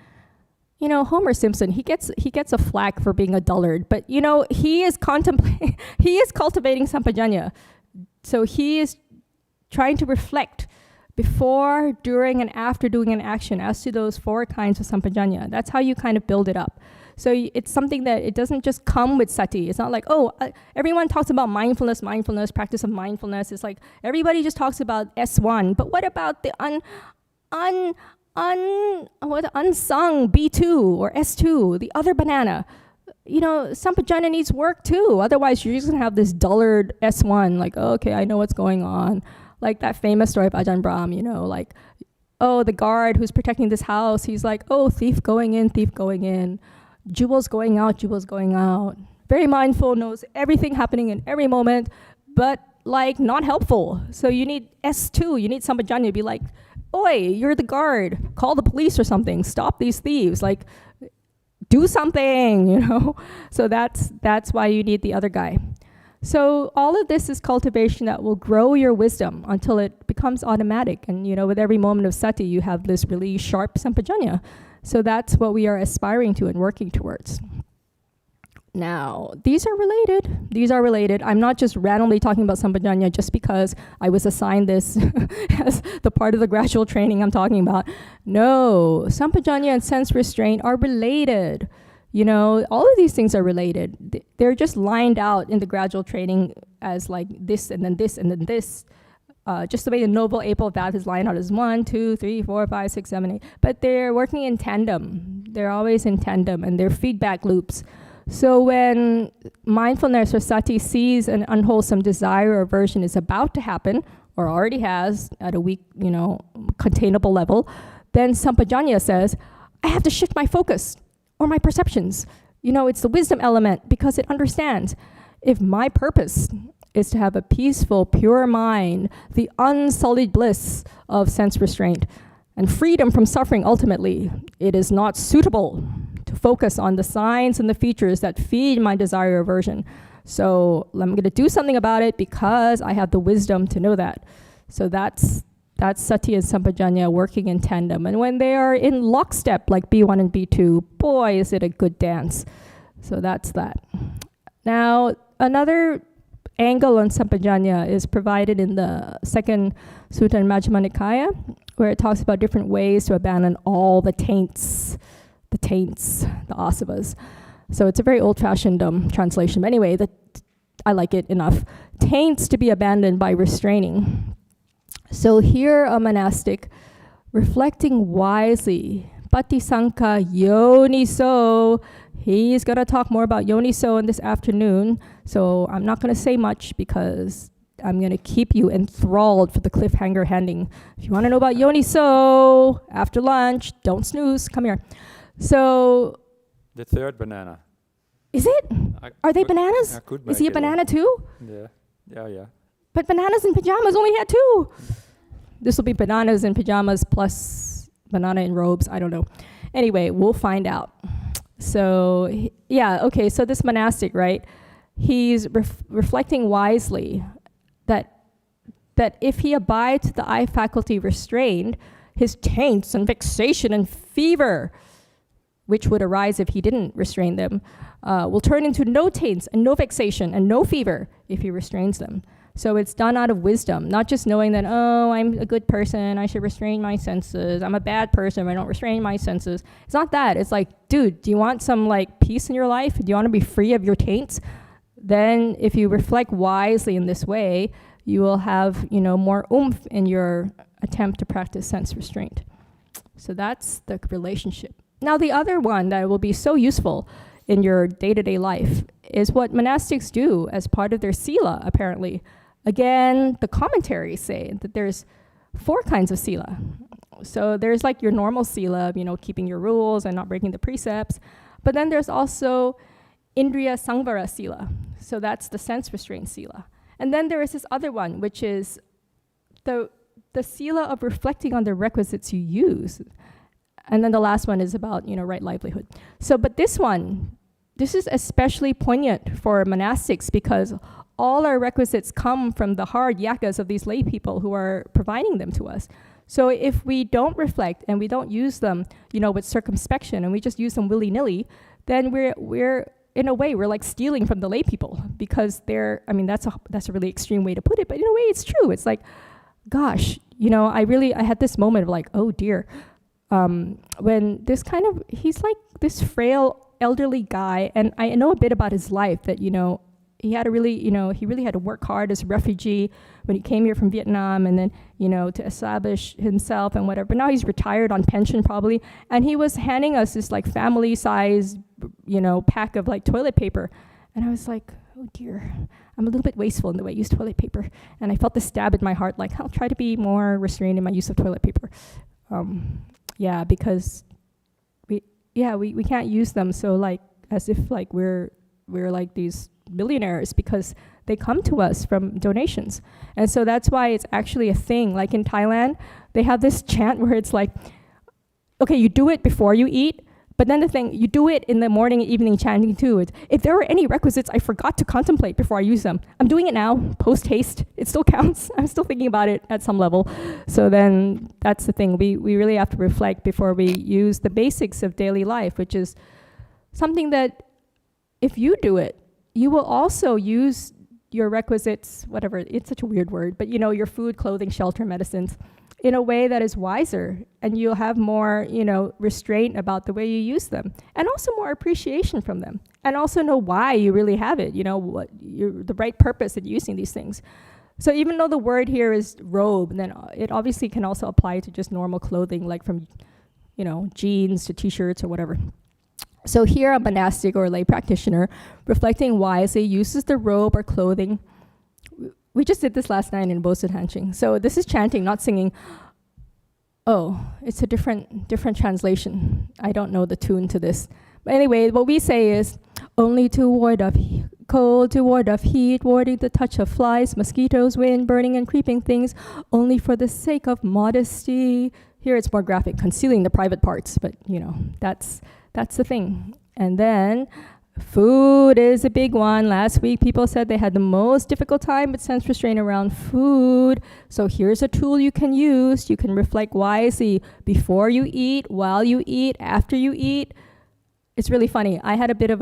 you know, Homer Simpson, he gets a flack for being a dullard, but you know, he is cultivating sampajanya. So he is trying to reflect before, during, and after doing an action as to those 4 kinds of sampajanya. That's how you kind of build it up. So it's something that it doesn't just come with sati. It's not like, everyone talks about mindfulness, practice of mindfulness. It's like everybody just talks about S1, but what about the unsung B2 or S2, the other banana? You know, sampajanya needs work too. Otherwise, you're just gonna have this dullard S1, like, okay, I know what's going on. Like that famous story of Ajahn Brahm, you know, like, the guard who's protecting this house, he's like, thief going in. Jewels going out. Very mindful, knows everything happening in every moment, but like not helpful. So you need S2, you need sampajanya to be like, oi, you're the guard, call the police or something, stop these thieves, like do something, you know? So that's why you need the other guy. So all of this is cultivation that will grow your wisdom until it becomes automatic. And you know, with every moment of sati, you have this really sharp sampajanya. So that's what we are aspiring to and working towards. Now, these are related. I'm not just randomly talking about sampajanya just because I was assigned this as the part of the gradual training I'm talking about. No, sampajanya and sense restraint are related. You know, all of these things are related. They're just lined out in the gradual training as like this and then this and then this. Just the way the Noble Eightfold Path is lined out as 1, 2, 3, 4, 5, 6, 7, 8. But they're working in tandem. They're always in tandem, and they're feedback loops. So when mindfulness or sati sees an unwholesome desire or aversion is about to happen, or already has at a weak, you know, containable level, then sampajanya says, I have to shift my focus or my perceptions. You know, it's the wisdom element because it understands if my purpose is to have a peaceful, pure mind, the unsullied bliss of sense restraint, and freedom from suffering ultimately, it is not suitable to focus on the signs and the features that feed my desire or aversion. So I'm going to do something about it because I have the wisdom to know that. So that's sati and sampajanya working in tandem. And when they are in lockstep, like B1 and B2, boy, is it a good dance. So that's that. Now, another angle on sampajanya is provided in the second sutta in Majjhima Nikaya, where it talks about different ways to abandon all the taints, the asavas. So it's a very old-fashioned translation. But anyway, I like it enough. Taints to be abandoned by restraining. So here a monastic reflecting wisely, patisankha yoniso. He's going to talk more about yoniso in this afternoon. So I'm not going to say much because I'm going to keep you enthralled for the cliffhanger handing. If you want to know about yoniso after lunch, don't snooze. Come here. So The third banana. is it? Are they bananas? I could Is he a make it banana too? Yeah. But bananas in pajamas only had 2. This will be bananas in pajamas plus banana in robes. I don't know. Anyway, we'll find out. So, okay, so this monastic, right? He's reflecting wisely that if he abides the eye faculty restrained, his taints and vexation and fever, which would arise if he didn't restrain them, will turn into no taints and no vexation and no fever if he restrains them. So it's done out of wisdom, not just knowing that, I'm a good person, I should restrain my senses. I'm a bad person if I don't restrain my senses. It's not that. It's like, dude, do you want some like peace in your life? Do you want to be free of your taints? Then if you reflect wisely in this way, you will have, more oomph in your attempt to practice sense restraint. So that's the relationship. Now the other one that will be so useful in your day-to-day life is what monastics do as part of their sila, apparently. Again, the commentaries say that there's 4 kinds of sila. So there's like your normal sila, keeping your rules and not breaking the precepts. But then there's also indriya samvara sila. So that's the sense restraint sila. And then there is this other one, which is the sila of reflecting on the requisites you use. And then the last one is about, right livelihood. So, but this is especially poignant for monastics because all our requisites come from the hard yakas of these lay people who are providing them to us. So if we don't reflect and we don't use them, with circumspection, and we just use them willy-nilly, then we're in a way, we're like stealing from the lay people, because that's a really extreme way to put it, but in a way it's true. It's like, gosh, I had this moment of like, oh dear, when he's like this frail elderly guy, and I know a bit about his life, that, he had he really had to work hard as a refugee when he came here from Vietnam, and then, to establish himself and whatever. But now he's retired on pension probably, and he was handing us this like family size, pack of like toilet paper. And I was like, oh dear, I'm a little bit wasteful in the way I use toilet paper. And I felt this stab in my heart, like, I'll try to be more restrained in my use of toilet paper. Because we can't use them so like as if like we're like these millionaires, because they come to us from donations. And so that's why it's actually a thing. Like in Thailand, they have this chant where it's like, okay, you do it before you eat, but then the thing, you do it in the morning and evening chanting too. If there were any requisites I forgot to contemplate before I use them, I'm doing it now, post haste. It still counts. I'm still thinking about it at some level. So then that's the thing. We really have to reflect before we use the basics of daily life, which is something that if you do it, you will also use your requisites, whatever, it's such a weird word, but your food, clothing, shelter, medicines, in a way that is wiser, and you'll have more, restraint about the way you use them, and also more appreciation from them, and also know why you really have it, what the right purpose in using these things. So even though the word here is robe, then it obviously can also apply to just normal clothing, like from, jeans to t-shirts or whatever. So here a monastic or lay practitioner, reflecting wisely, uses the robe or clothing. We just did this last night in Bosu Hanching. So this is chanting, not singing. Oh, it's a different translation. I don't know the tune to this. But anyway, what we say is, only to ward off cold, to ward off heat, warding the touch of flies, mosquitoes, wind, burning and creeping things, only for the sake of modesty. Here it's more graphic, concealing the private parts, but that's the thing. And then food is a big one. Last week, people said they had the most difficult time with sense restraint around food. So here's a tool you can use. You can reflect wisely before you eat, while you eat, after you eat. It's really funny. I had a bit of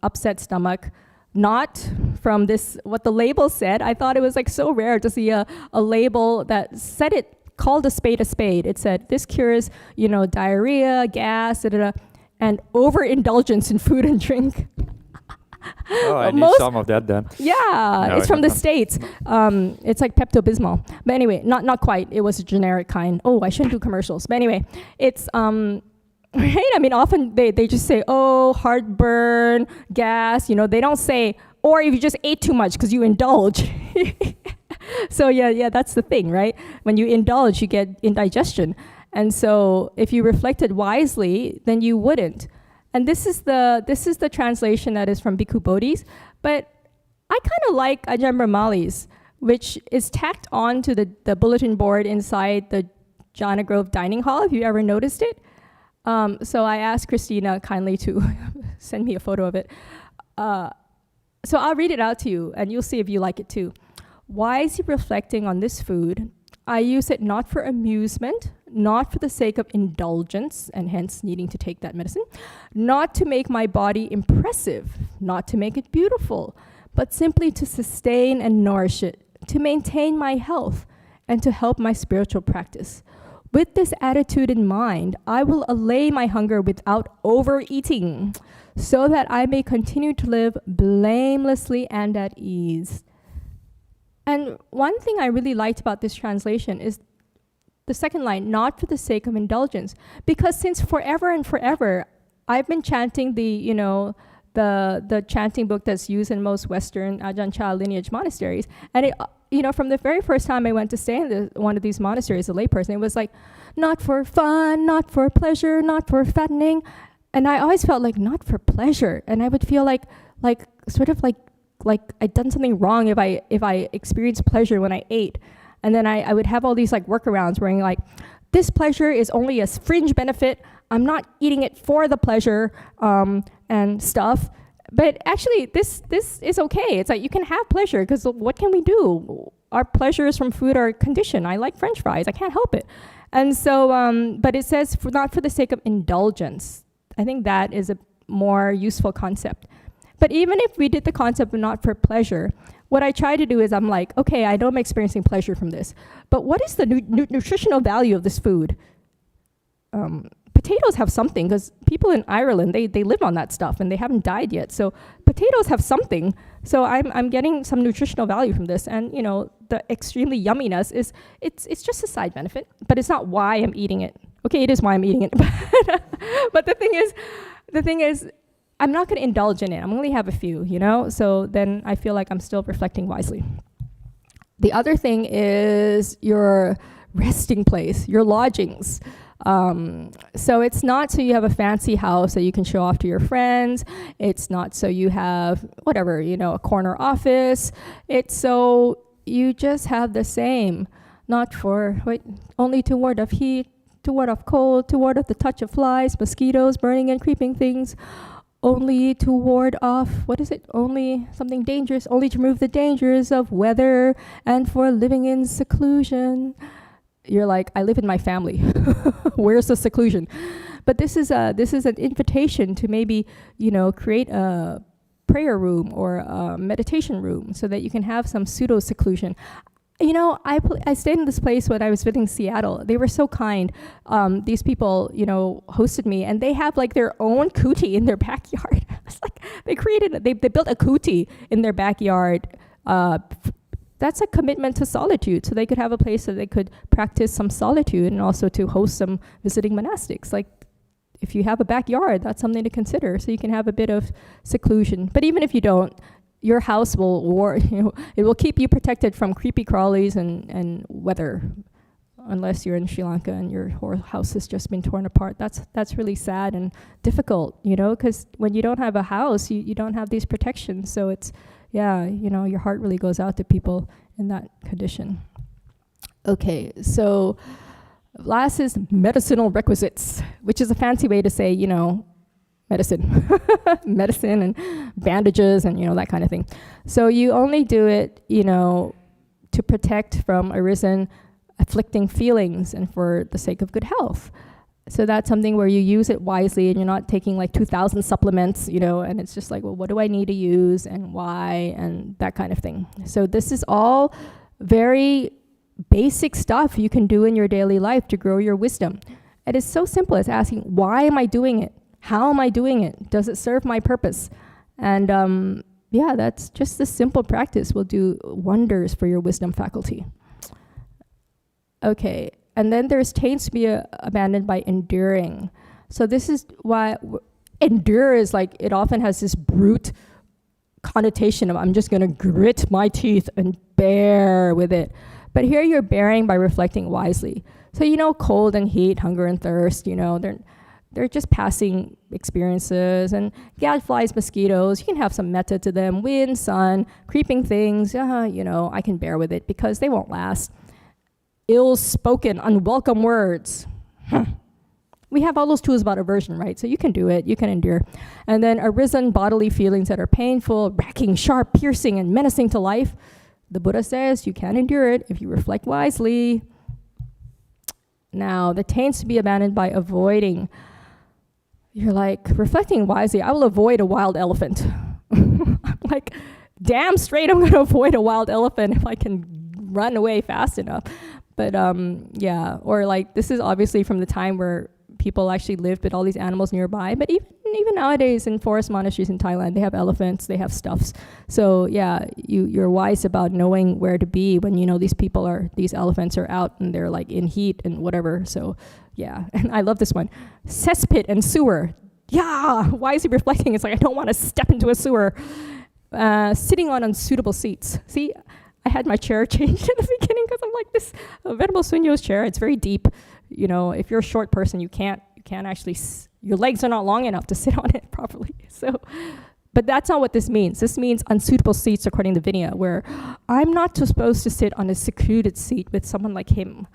upset stomach, not from this, what the label said. I thought it was like so rare to see a label that said it, called a spade a spade. It said, this cures, diarrhea, gas, and overindulgence in food and drink. Oh, I need some of that then. Yeah, No, it's from the States. It's like Pepto-Bismol. But anyway, not quite. It was a generic kind. Oh, I shouldn't do commercials. But anyway, it's, right? I mean, often they just say, oh, heartburn, gas, they don't say, or if you just ate too much because you indulge. So yeah, that's the thing, right? When you indulge, you get indigestion. And so if you reflected wisely, then you wouldn't. And this is the translation that is from Bhikkhu Bodhi's. But I kind of like Ajahn Brahmali's, which is tacked on to the bulletin board inside the Jhana Grove Dining Hall, if you ever noticed it. So I asked Christina kindly to send me a photo of it. So I'll read it out to you, and you'll see if you like it too. Wisely reflecting on this food, I use it not for amusement, not for the sake of indulgence, and hence needing to take that medicine, not to make my body impressive, not to make it beautiful, but simply to sustain and nourish it, to maintain my health, and to help my spiritual practice. With this attitude in mind, I will allay my hunger without overeating, so that I may continue to live blamelessly and at ease. And one thing I really liked about this translation is the second line, not for the sake of indulgence. Because since forever and forever, I've been chanting the chanting book that's used in most Western Ajahn Chah lineage monasteries. And it, from the very first time I went to stay in one of these monasteries, a layperson, it was like, not for fun, not for pleasure, not for fattening. And I always felt like, not for pleasure. And I would feel like I'd done something wrong if I experienced pleasure when I ate. And then I would have all these workarounds where this pleasure is only a fringe benefit. I'm not eating it for the pleasure and stuff. But actually, this is okay. It's like you can have pleasure because what can we do? our pleasures from food are conditioned. I like French fries. I can't help it. And so, but it says not for the sake of indulgence. I think that is a more useful concept. But even if we did the concept of not for pleasure, what I try to do is I'm like, okay, I know I'm experiencing pleasure from this, but what is the nutritional value of this food? Potatoes have something, because people in Ireland, they live on that stuff and they haven't died yet. So potatoes have something. So I'm getting some nutritional value from this. And you know, the extremely yumminess is, it's just a side benefit, but it's not why I'm eating it. Okay, it is why I'm eating it. But the thing is, I'm not going to indulge in it. I'm only have a few, you know? So then I feel like I'm still reflecting wisely. The other thing is your resting place, your lodgings. So it's not so you have a fancy house that you can show off to your friends. It's not so you have whatever, you know, a corner office. It's so you just have the same, not for, only to ward of heat, to ward of cold, to ward of the touch of flies, mosquitoes, burning and creeping things, only to ward off, only something dangerous, only to remove the dangers of weather, and for living in seclusion. You're like, I live in my family. Where's the seclusion? But this is an invitation to maybe, you know, create a prayer room or a meditation room so that you can have some pseudo seclusion. You know, I stayed in this place when I was visiting Seattle. They were so kind. These people, you know, hosted me, and they have like their own kuti in their backyard. It's like they built a kuti in their backyard. That's a commitment to solitude. So they could have a place that they could practice some solitude and also to host some visiting monastics. Like, if you have a backyard, that's something to consider. So you can have a bit of seclusion. But even if you don't, your house will it will keep you protected from creepy crawlies and weather, unless you're in Sri Lanka and your whole house has just been torn apart. That's really sad and difficult, you know, because when you don't have a house, you don't have these protections. So it's, yeah, you know, your heart really goes out to people in that condition. Okay, so last is medicinal requisites, which is a fancy way to say, you know, medicine. Medicine and bandages and, you know, that kind of thing. So you only do it, you know, to protect from arisen afflicting feelings and for the sake of good health. So that's something where you use it wisely and you're not taking like 2,000 supplements, you know, and it's just like, well, what do I need to use and why and that kind of thing. So this is all very basic stuff you can do in your daily life to grow your wisdom. It is so simple as asking, why am I doing it? How am I doing it? Does it serve my purpose? And yeah, that's just this simple practice will do wonders for your wisdom faculty. Okay, and then there's taints to be abandoned by enduring. So this is why endure is like, it often has this brute connotation of I'm just gonna grit my teeth and bear with it. But here you're bearing by reflecting wisely. So you know, cold and heat, hunger and thirst, you know, they're just passing experiences, and gadflies, mosquitoes, you can have some metta to them, wind, sun, creeping things, you know, I can bear with it because they won't last. Ill-spoken, unwelcome words. We have all those tools about aversion, right? So you can do it, you can endure. And then arisen bodily feelings that are painful, racking, sharp, piercing, and menacing to life. The Buddha says you can endure it if you reflect wisely. Now, the taints to be abandoned by avoiding. You're like, reflecting wisely, I will avoid a wild elephant. I'm like, damn straight I'm gonna avoid a wild elephant if I can run away fast enough. But yeah, or like, this is obviously from the time where people actually lived with all these animals nearby, but even nowadays in forest monasteries in Thailand, they have elephants, they have stuffs. So yeah, you're wise about knowing where to be when you know these elephants are out and they're like in heat and whatever. So yeah, and I love this one. Cesspit and sewer. Yeah, wisely reflecting, it's like, I don't want to step into a sewer. Sitting on unsuitable seats. See, I had my chair changed in the beginning because I'm like, this Venerable Sunyo's chair, it's very deep. You know, if you're a short person, you can't actually, your legs are not long enough to sit on it properly. So, but that's not what this means. This means unsuitable seats according to Vinaya, where I'm not supposed to sit on a secluded seat with someone like him,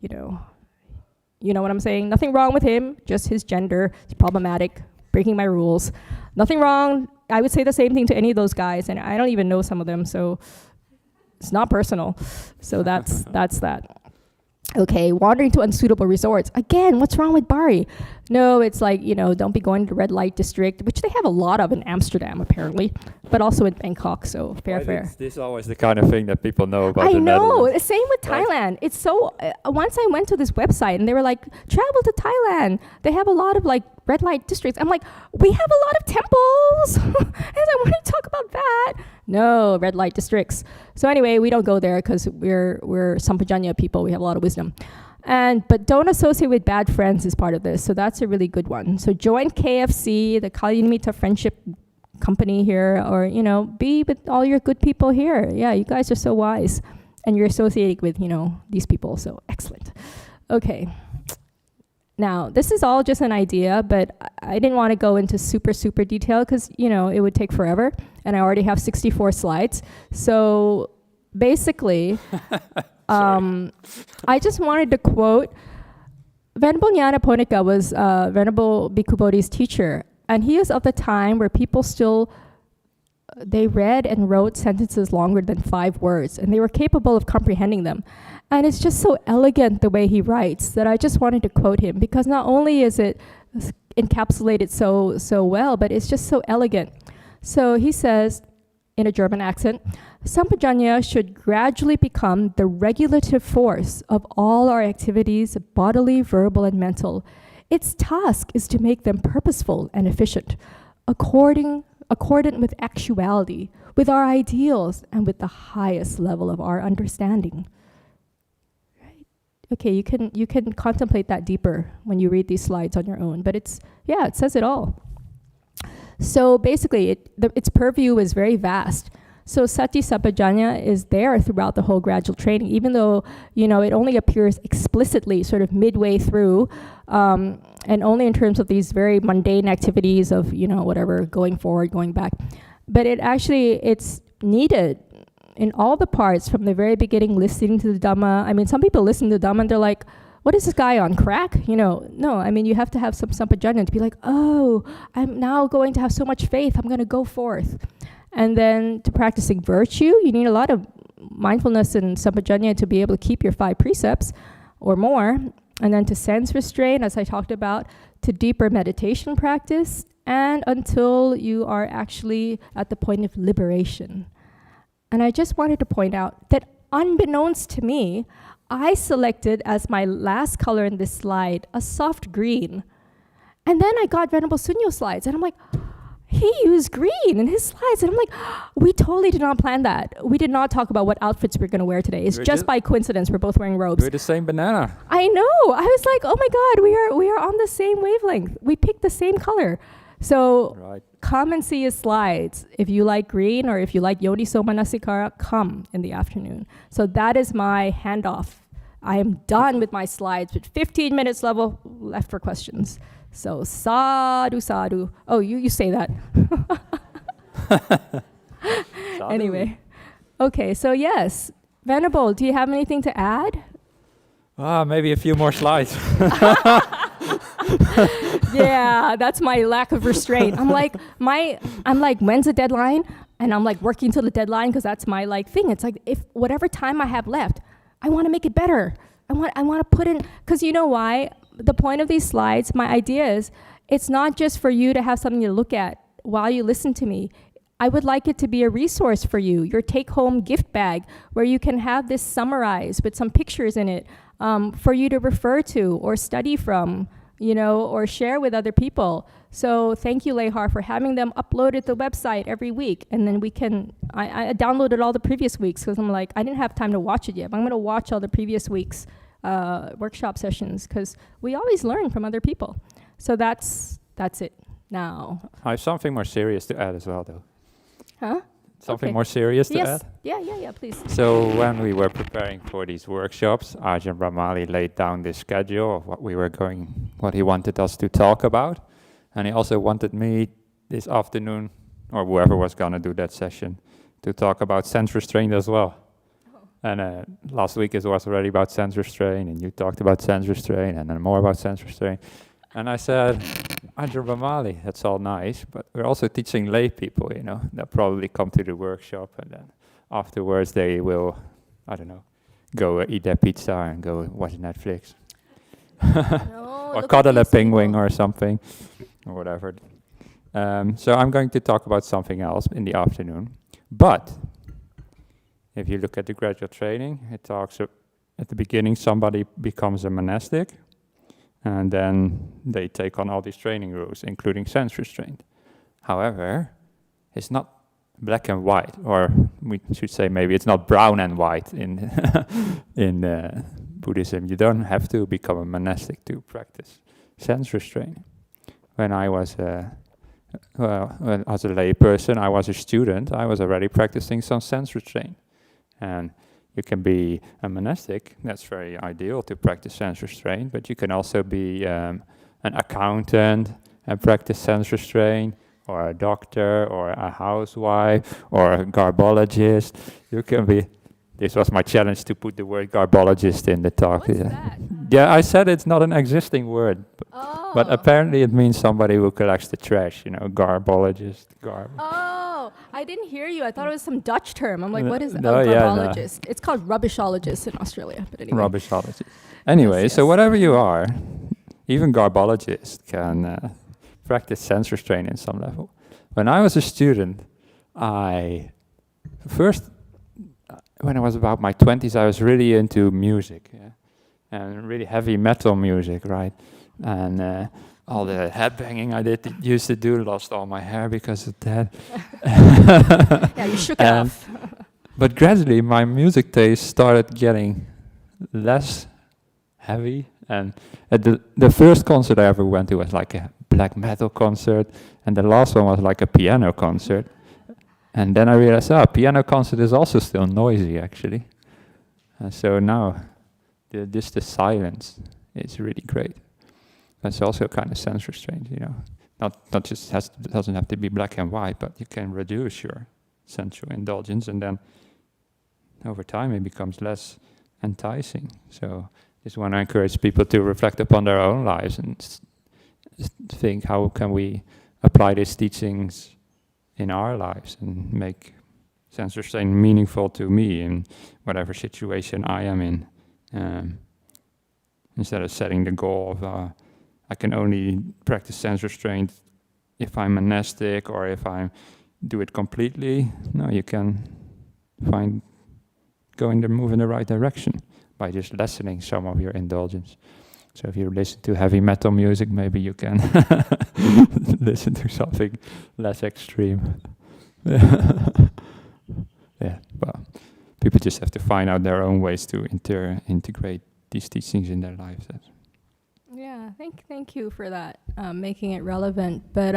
you know. You know what I'm saying? Nothing wrong with him, just his gender. It's problematic, breaking my rules. Nothing wrong. I would say the same thing to any of those guys, and I don't even know some of them, so It's not personal. So that's that. Okay, wandering to unsuitable resorts. Again, what's wrong with Bari? No, it's like, don't be going to the red light district, which they have a lot of in Amsterdam, apparently, but also in Bangkok, so fair. This is always the kind of thing that people know about I the know, Netherlands. same with Right. Thailand. It's so, once I went to this website and they were like, travel to Thailand. They have a lot of like red light districts. I'm like, we have a lot of temples. And I want to talk about that. No, red light districts. So anyway, we don't go there because we're Sampajañña people. We have a lot of wisdom. But don't associate with bad friends is part of this. So that's a really good one. So join KFC, the Kalyanimitha Friendship Company here, or, be with all your good people here. Yeah, you guys are so wise. And you're associating with, these people. So excellent. Okay. Now, this is all just an idea, but I didn't want to go into super, super detail because, it would take forever. And I already have 64 slides. So basically, I just wanted to quote, Venerable Nyanaponika was Venerable Bhikkhu Bodhi's teacher. And he is of the time where people still, they read and wrote sentences longer than 5 words. And they were capable of comprehending them. And it's just so elegant the way he writes that I just wanted to quote him, because not only is it encapsulated so well, but it's just so elegant. So he says, in a German accent, Sampajañña should gradually become the regulative force of all our activities, bodily, verbal, and mental. Its task is to make them purposeful and efficient, accordant with actuality, with our ideals, and with the highest level of our understanding. Okay, you can contemplate that deeper when you read these slides on your own, but it says it all. So basically, its purview is very vast. So Sati Sampajañña is there throughout the whole gradual training, even though, it only appears explicitly sort of midway through, and only in terms of these very mundane activities of, whatever, going forward, going back. But it's needed in all the parts from the very beginning, listening to the Dhamma. I mean, some people listen to the Dhamma and they're like, what is this guy on crack? No, I mean, you have to have some sampajañña to be like, oh, I'm now going to have so much faith, I'm going to go forth. And then to practicing virtue, you need a lot of mindfulness and sampajañña to be able to keep your 5 precepts or more. And then to sense restraint, as I talked about, to deeper meditation practice, and until you are actually at the point of liberation. And I just wanted to point out that unbeknownst to me, I selected as my last color in this slide a soft green. And then I got Venerable Sunyo slides, and I'm like, he used green in his slides. And I'm like, we totally did not plan that. We did not talk about what outfits we're going to wear today. It's just by coincidence we're both wearing robes. We're the same banana. I know. I was like, oh my God, we are on the same wavelength. We picked the same color. So Right. come and see his slides. If you like green or if you like Yoniso Manasikara, come in the afternoon. So that is my handoff. I am done with my slides with 15 minutes left for questions. So sadhu, sadhu. Oh, you say that. Anyway. Okay, so yes. Venerable, do you have anything to add? Maybe a few more slides. Yeah, that's my lack of restraint. I'm like, when's the deadline? And I'm like working till the deadline because that's my thing. It's like, if whatever time I have left, I want to make it better. I want to put in, because you know why? The point of these slides, my idea is, it's not just for you to have something to look at while you listen to me. I would like it to be a resource for you, your take-home gift bag, where you can have this summarized with some pictures in it for you to refer to or study from, or share with other people. So thank you, Lehar, for having them uploaded to the website every week. And then I downloaded all the previous weeks because I'm like, I didn't have time to watch it yet, but I'm going to watch all the previous weeks' workshop sessions because we always learn from other people. So that's it now. I have something more serious to add as well, though. Huh? Something Okay. more serious to Yes. add? Yeah, please. So when we were preparing for these workshops, Ajahn Brahmali laid down this schedule of what he wanted us to talk about. And he also wanted me this afternoon, or whoever was going to do that session, to talk about sense restraint as well. Oh. And last week it was already about sense restraint, and you talked about sense restraint, and then more about sense restraint. And I said, Ajahn Brahmali, that's all nice, but we're also teaching lay people, that probably come to the workshop, and then afterwards they will, I don't know, go eat their pizza and go watch Netflix. No, Or look at cuddle a these penguin people. or something, or whatever. So I'm going to talk about something else in the afternoon. But if you look at the gradual training, it talks at the beginning somebody becomes a monastic, and then they take on all these training rules, including sense restraint. However, it's not black and white, or we should say maybe it's not brown and white in in Buddhism. You don't have to become a monastic to practice sense restraint. When I was as a lay person, I was a student, I was already practicing some sense restraint. And you can be a monastic, that's very ideal to practice sense restraint, but you can also be an accountant and practice sense restraint, or a doctor, or a housewife, or a garbologist. You can be... This was my challenge, to put the word garbologist in the talk. What's that? Yeah, I said it's not an existing word, Oh. but apparently it means somebody who collects the trash, garbologist. Oh, I didn't hear you. I thought it was some Dutch term. I'm like, No, what is no, yeah, no. garbologist? It's called rubbishologist in Australia. But anyway. Rubbishologist. Anyway, Yes, so yes. whatever you are, even garbologists can practice sense restraint in some level. When I was a student, when I was about my 20s, I was really into music, and really heavy metal music, right? And all the headbanging I used to do, lost all my hair because of that. Yeah, you shook it off. But gradually, my music taste started getting less heavy, and at the first concert I ever went to was like a black metal concert, and the last one was like a piano concert. And then I realized, piano concert is also still noisy, actually. So now, the silence is really great. That's also kind of sense restraint, Not just doesn't have to be black and white, but you can reduce your sensual indulgence, and then over time it becomes less enticing. So just want to encourage people to reflect upon their own lives and think, how can we apply these teachings in our lives and make sense restraint meaningful to me in whatever situation I am in, instead of setting the goal of I can only practice sense restraint if I'm monastic or if I do it completely. No, you can move in the right direction by just lessening some of your indulgence. So if you listen to heavy metal music, maybe you can listen to something less extreme. Yeah, well, people just have to find out their own ways to integrate these teachings in their lives. Yeah, thank you for that, making it relevant. But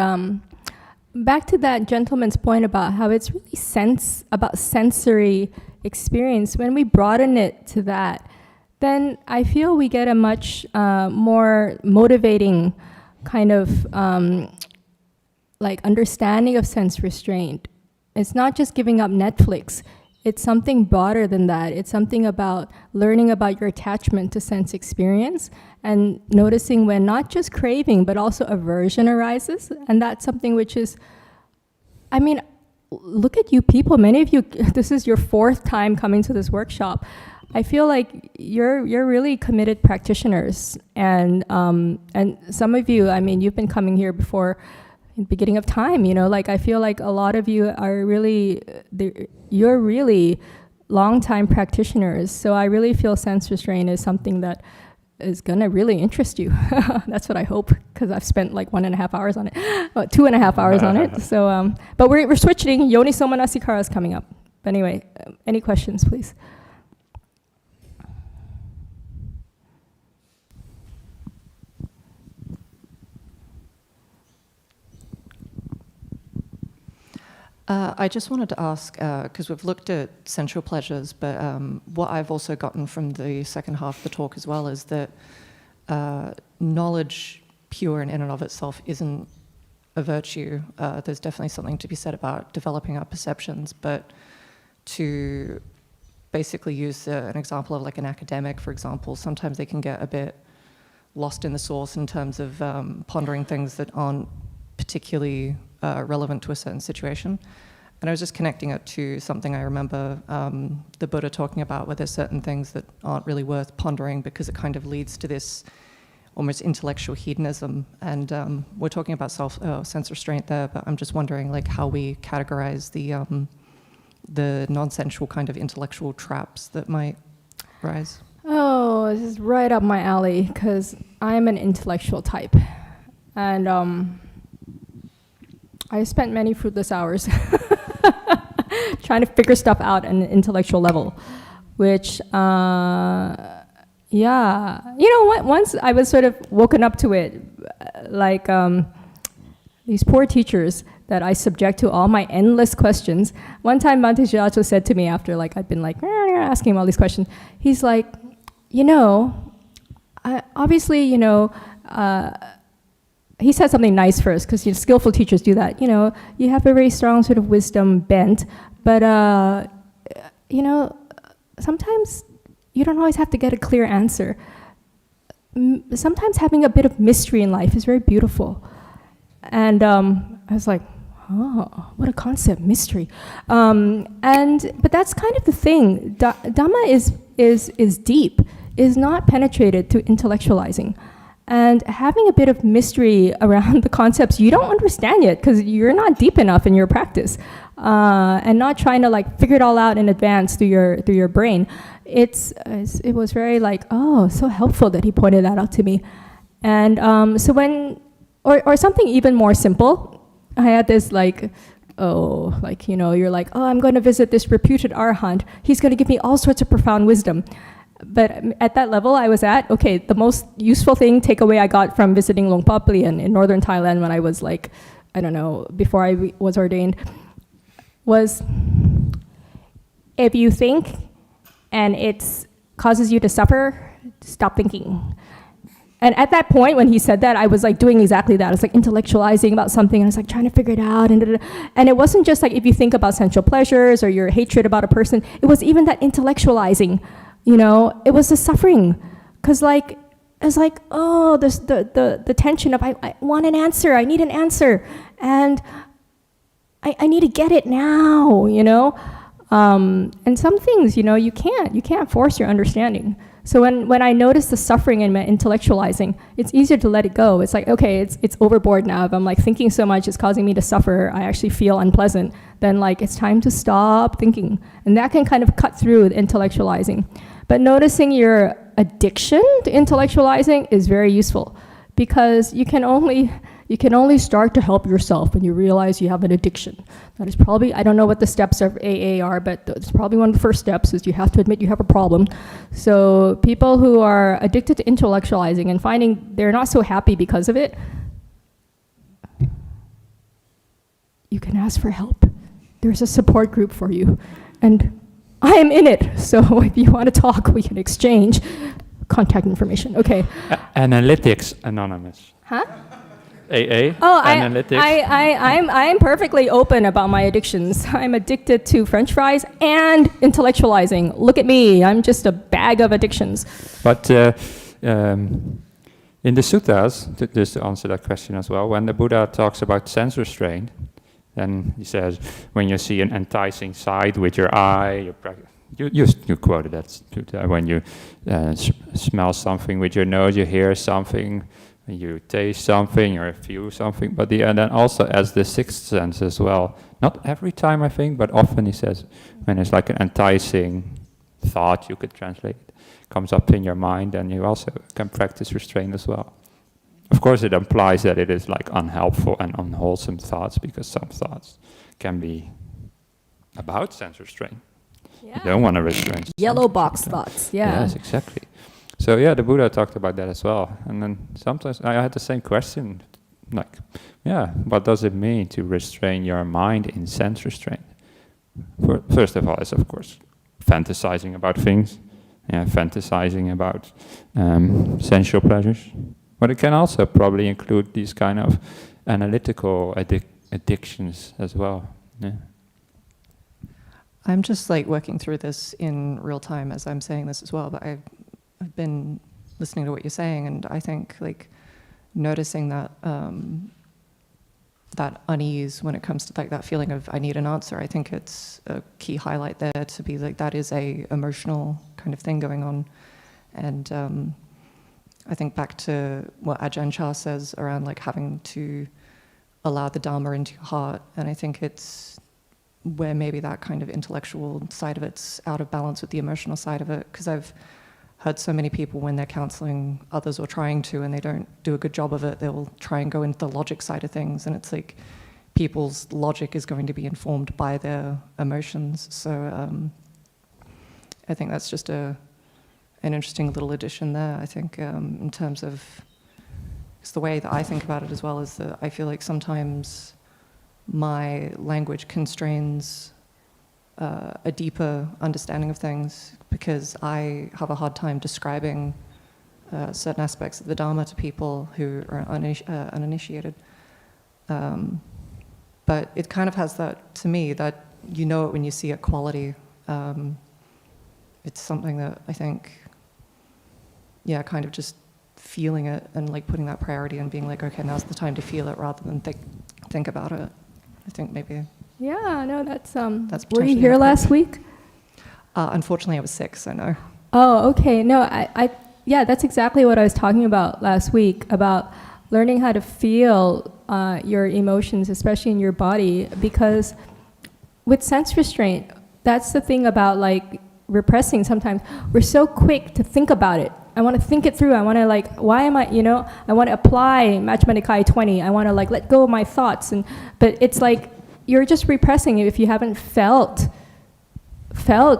back to that gentleman's point about how it's really about sensory experience. When we broaden it to that, then I feel we get a much more motivating kind of understanding of sense restraint. It's not just giving up Netflix. It's something broader than that. It's something about learning about your attachment to sense experience and noticing when not just craving, but also aversion arises. And that's something which is, look at you people. Many of you, this is your 4th time coming to this workshop. I feel like you're really committed practitioners. And some of you, you've been coming here before in the beginning of time, I feel like a lot of you are you're really long-time practitioners. So I really feel sense restraint is something that is gonna really interest you. That's what I hope, because I've spent like 1.5 hours on it, 2.5 hours on it. So, but we're switching. Yoniso Manasikara is coming up. But anyway, any questions, please? I just wanted to ask, because we've looked at sensual pleasures, but what I've also gotten from the second half of the talk as well is that knowledge pure in and of itself isn't a virtue. There's definitely something to be said about developing our perceptions, but to basically use an example of like an academic, for example, sometimes they can get a bit lost in the source in terms of pondering things that aren't particularly relevant to a certain situation. And I was just connecting it to something I remember the Buddha talking about, where there's certain things that aren't really worth pondering because it kind of leads to this almost intellectual hedonism. And we're talking about sense restraint there, but I'm just wondering like how we categorize the non-sensual kind of intellectual traps that might rise. Oh, this is right up my alley because I'm an intellectual type. And I spent many fruitless hours trying to figure stuff out at an intellectual level, which, yeah, you know what? Once I was sort of woken up to it, like these poor teachers that I subject to all my endless questions. One time, Bhante Shidacho said to me after like I'd been like asking him all these questions, he's like, you know, obviously, you know, he said something nice first, because skillful teachers do that. You know, you have a very strong sort of wisdom bent, but you know, sometimes you don't always have to get a clear answer. Sometimes having a bit of mystery in life is very beautiful. And I was like, oh, what a concept, mystery. But that's kind of the thing. Dhamma is deep, is not penetrated through intellectualizing. And having a bit of mystery around the concepts you don't understand yet because you're not deep enough in your practice, and not trying to like figure it all out in advance through your brain. It was very like, oh, so helpful that he pointed that out to me. And so when, or something even more simple, I had this like, oh, like, you know, you're like, oh, I'm going to visit this reputed arahant. He's going to give me all sorts of profound wisdom. But at that level I was at, okay, the most useful takeaway I got from visiting Luang Paplian in northern Thailand when I was like, I don't know, before I was ordained, was if you think and it causes you to suffer, stop thinking. And at that point when he said that, I was like doing exactly that. I was like intellectualizing about something and I was like trying to figure it out. And it wasn't just like if you think about sensual pleasures or your hatred about a person, it was even that intellectualizing. You know, it was the suffering, because like, it's like, oh, this, the tension of I want an answer, I need an answer, and I need to get it now, you know? And some things, you know, you can't force your understanding. So when I notice the suffering in my intellectualizing, it's easier to let it go. It's like, okay, it's overboard now. If I'm like thinking so much, it's causing me to suffer, I actually feel unpleasant, then like it's time to stop thinking. And that can kind of cut through the intellectualizing. But noticing your addiction to intellectualizing is very useful, because you can only start to help yourself when you realize you have an addiction. That is probably, I don't know what the steps of AA are, but it's probably one of the first steps is you have to admit you have a problem. So people who are addicted to intellectualizing and finding they're not so happy because of it, you can ask for help. There's a support group for you. And I am in it, so if you want to talk, we can exchange contact information. Okay. Analytics Anonymous. Huh? AA. Oh, Analytics. I'm perfectly open about my addictions. I'm addicted to French fries and intellectualizing. Look at me, I'm just a bag of addictions. But in the suttas, just to answer that question as well, when the Buddha talks about sense restraint, then he says, when you see an enticing sight with your eye, you quoted that, when you smell something with your nose, you hear something, you taste something or feel something, and then also as the sixth sense as well. Not every time, I think, but often he says, when it's like an enticing thought, you could translate, comes up in your mind, and you also can practice restraint as well. Of course, it implies that it is like unhelpful and unwholesome thoughts, because some thoughts can be about sense restraint. Yeah. You don't want to restrain. Yellow box thoughts, yeah. Yes, exactly. So yeah, the Buddha talked about that as well. And then sometimes I had the same question, like, yeah, what does it mean to restrain your mind in sense restraint? First of all, it's of course fantasizing about things, fantasizing about sensual pleasures. But it can also probably include these kind of analytical addictions as well. Yeah. I'm just like working through this in real time as I'm saying this as well, but I've been listening to what you're saying, and I think like noticing that that unease when it comes to like that feeling of I need an answer. I think it's a key highlight there to be like that is a emotional kind of thing going on. And I think back to what Ajahn Chah says around like having to allow the Dhamma into your heart, and I think it's where maybe that kind of intellectual side of it's out of balance with the emotional side of it, because I've heard so many people when they're counseling others or trying to, and they don't do a good job of it, they'll try and go into the logic side of things, and it's like people's logic is going to be informed by their emotions. So I think that's just an interesting little addition there. I think in terms of, it's the way that I think about it as well, is that I feel like sometimes my language constrains a deeper understanding of things, because I have a hard time describing certain aspects of the Dhamma to people who are uninitiated. But it kind of has that, to me, that you know it when you see it quality. It's something that I think, yeah, kind of just feeling it and like putting that priority and being like, okay, now's the time to feel it rather than think about it. I think maybe. Yeah, no, that's were you potentially here important. last week? Unfortunately, I was sick, so no. Oh, okay. No, yeah, that's exactly what I was talking about last week, about learning how to feel your emotions, especially in your body, because with sense restraint, that's the thing about like repressing. Sometimes we're so quick to think about it. I want to think it through. I want to like, why am I, I want to apply Majjhima Nikaya 20. I want to like let go of my thoughts. But it's like, you're just repressing it if you haven't felt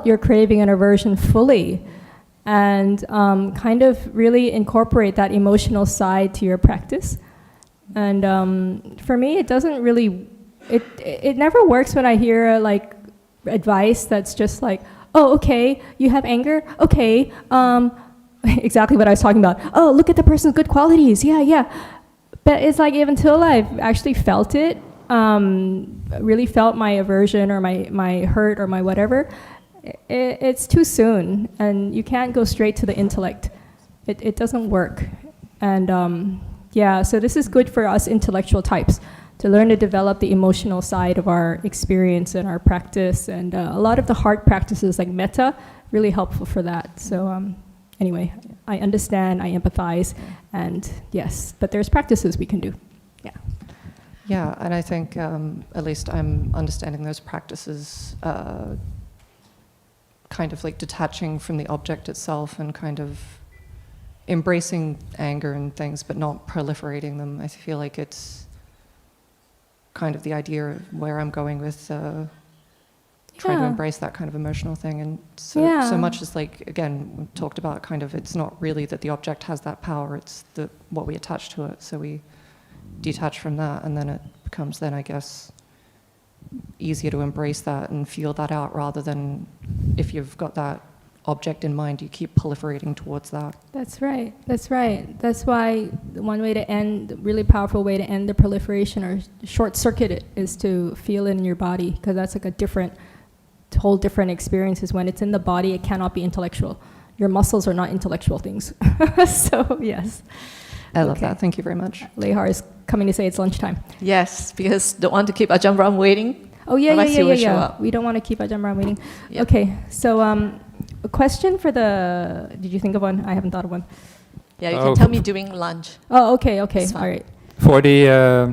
your craving and aversion fully, and kind of really incorporate that emotional side to your practice. And for me, it doesn't really, it never works when I hear like advice that's just like, oh, okay, you have anger? Okay, exactly what I was talking about. Oh, look at the person's good qualities. Yeah. But it's like, until I've actually felt it, really felt my aversion or my hurt or my whatever, it's too soon, and you can't go straight to the intellect. It doesn't work. And yeah, so this is good for us intellectual types, to learn to develop the emotional side of our experience and our practice. And a lot of the heart practices like metta, really helpful for that. So anyway, I understand, I empathize, and yes, but there's practices we can do. Yeah. Yeah, and I think at least I'm understanding those practices kind of like detaching from the object itself and kind of embracing anger and things, but not proliferating them. I feel like it's kind of the idea of where I'm going with trying to embrace that kind of emotional thing. And so much as like, again, we talked about kind of, it's not really that the object has that power, it's what we attach to it. So we detach from that, and then it becomes then, I guess, easier to embrace that and feel that out, rather than if you've got that object in mind, you keep proliferating towards that. That's right. That's why one way to end, really powerful way to end the proliferation or short circuit it, is to feel it in your body, because that's like whole different experiences. When it's in the body, it cannot be intellectual. Your muscles are not intellectual things. So yes. I love that. Thank you very much. Lehar is coming to say it's lunchtime. Yes, because don't want to keep Ajahn Brahm waiting. Oh yeah. Up. We don't want to keep Ajahn Brahm waiting. Yep. Okay, so a question for did you think of one? I haven't thought of one. Yeah, you can tell me during lunch. Oh, okay, all right. For the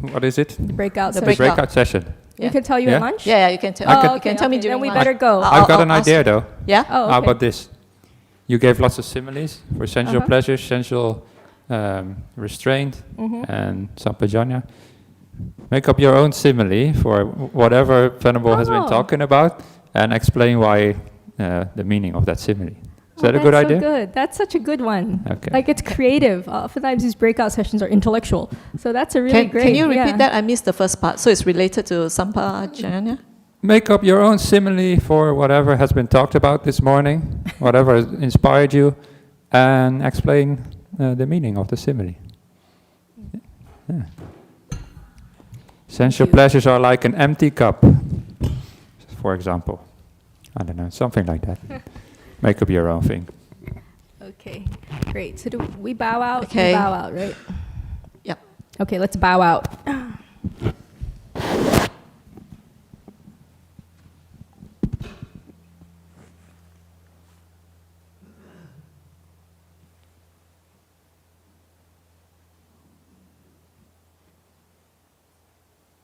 what is it? The breakout The session. The breakout session. We can tell you Yeah? at lunch? Yeah, you can tell. Oh, You can tell me during then we lunch. better go. I've got an idea though. Yeah? Oh, How okay. about this? You gave lots of similes for sensual pleasure, sensual restraint, and sampajanya. Make up your own simile for whatever Venerable has been talking about, and explain why the meaning of that simile. Is that a good idea? That's so good. That's such a good one. Okay. Like, it's creative. Oftentimes these breakout sessions are intellectual. So that's a really great. Can you repeat that? I missed the first part. So it's related to sampajanya? Make up your own simile for whatever has been talked about this morning, whatever has inspired you, and explain the meaning of the simile. Yeah. Sensual pleasures are like an empty cup, for example. I don't know, something like that. Make up your own thing. Okay, great. So do we bow out? Okay. We bow out, right? Yep. Okay, let's bow out.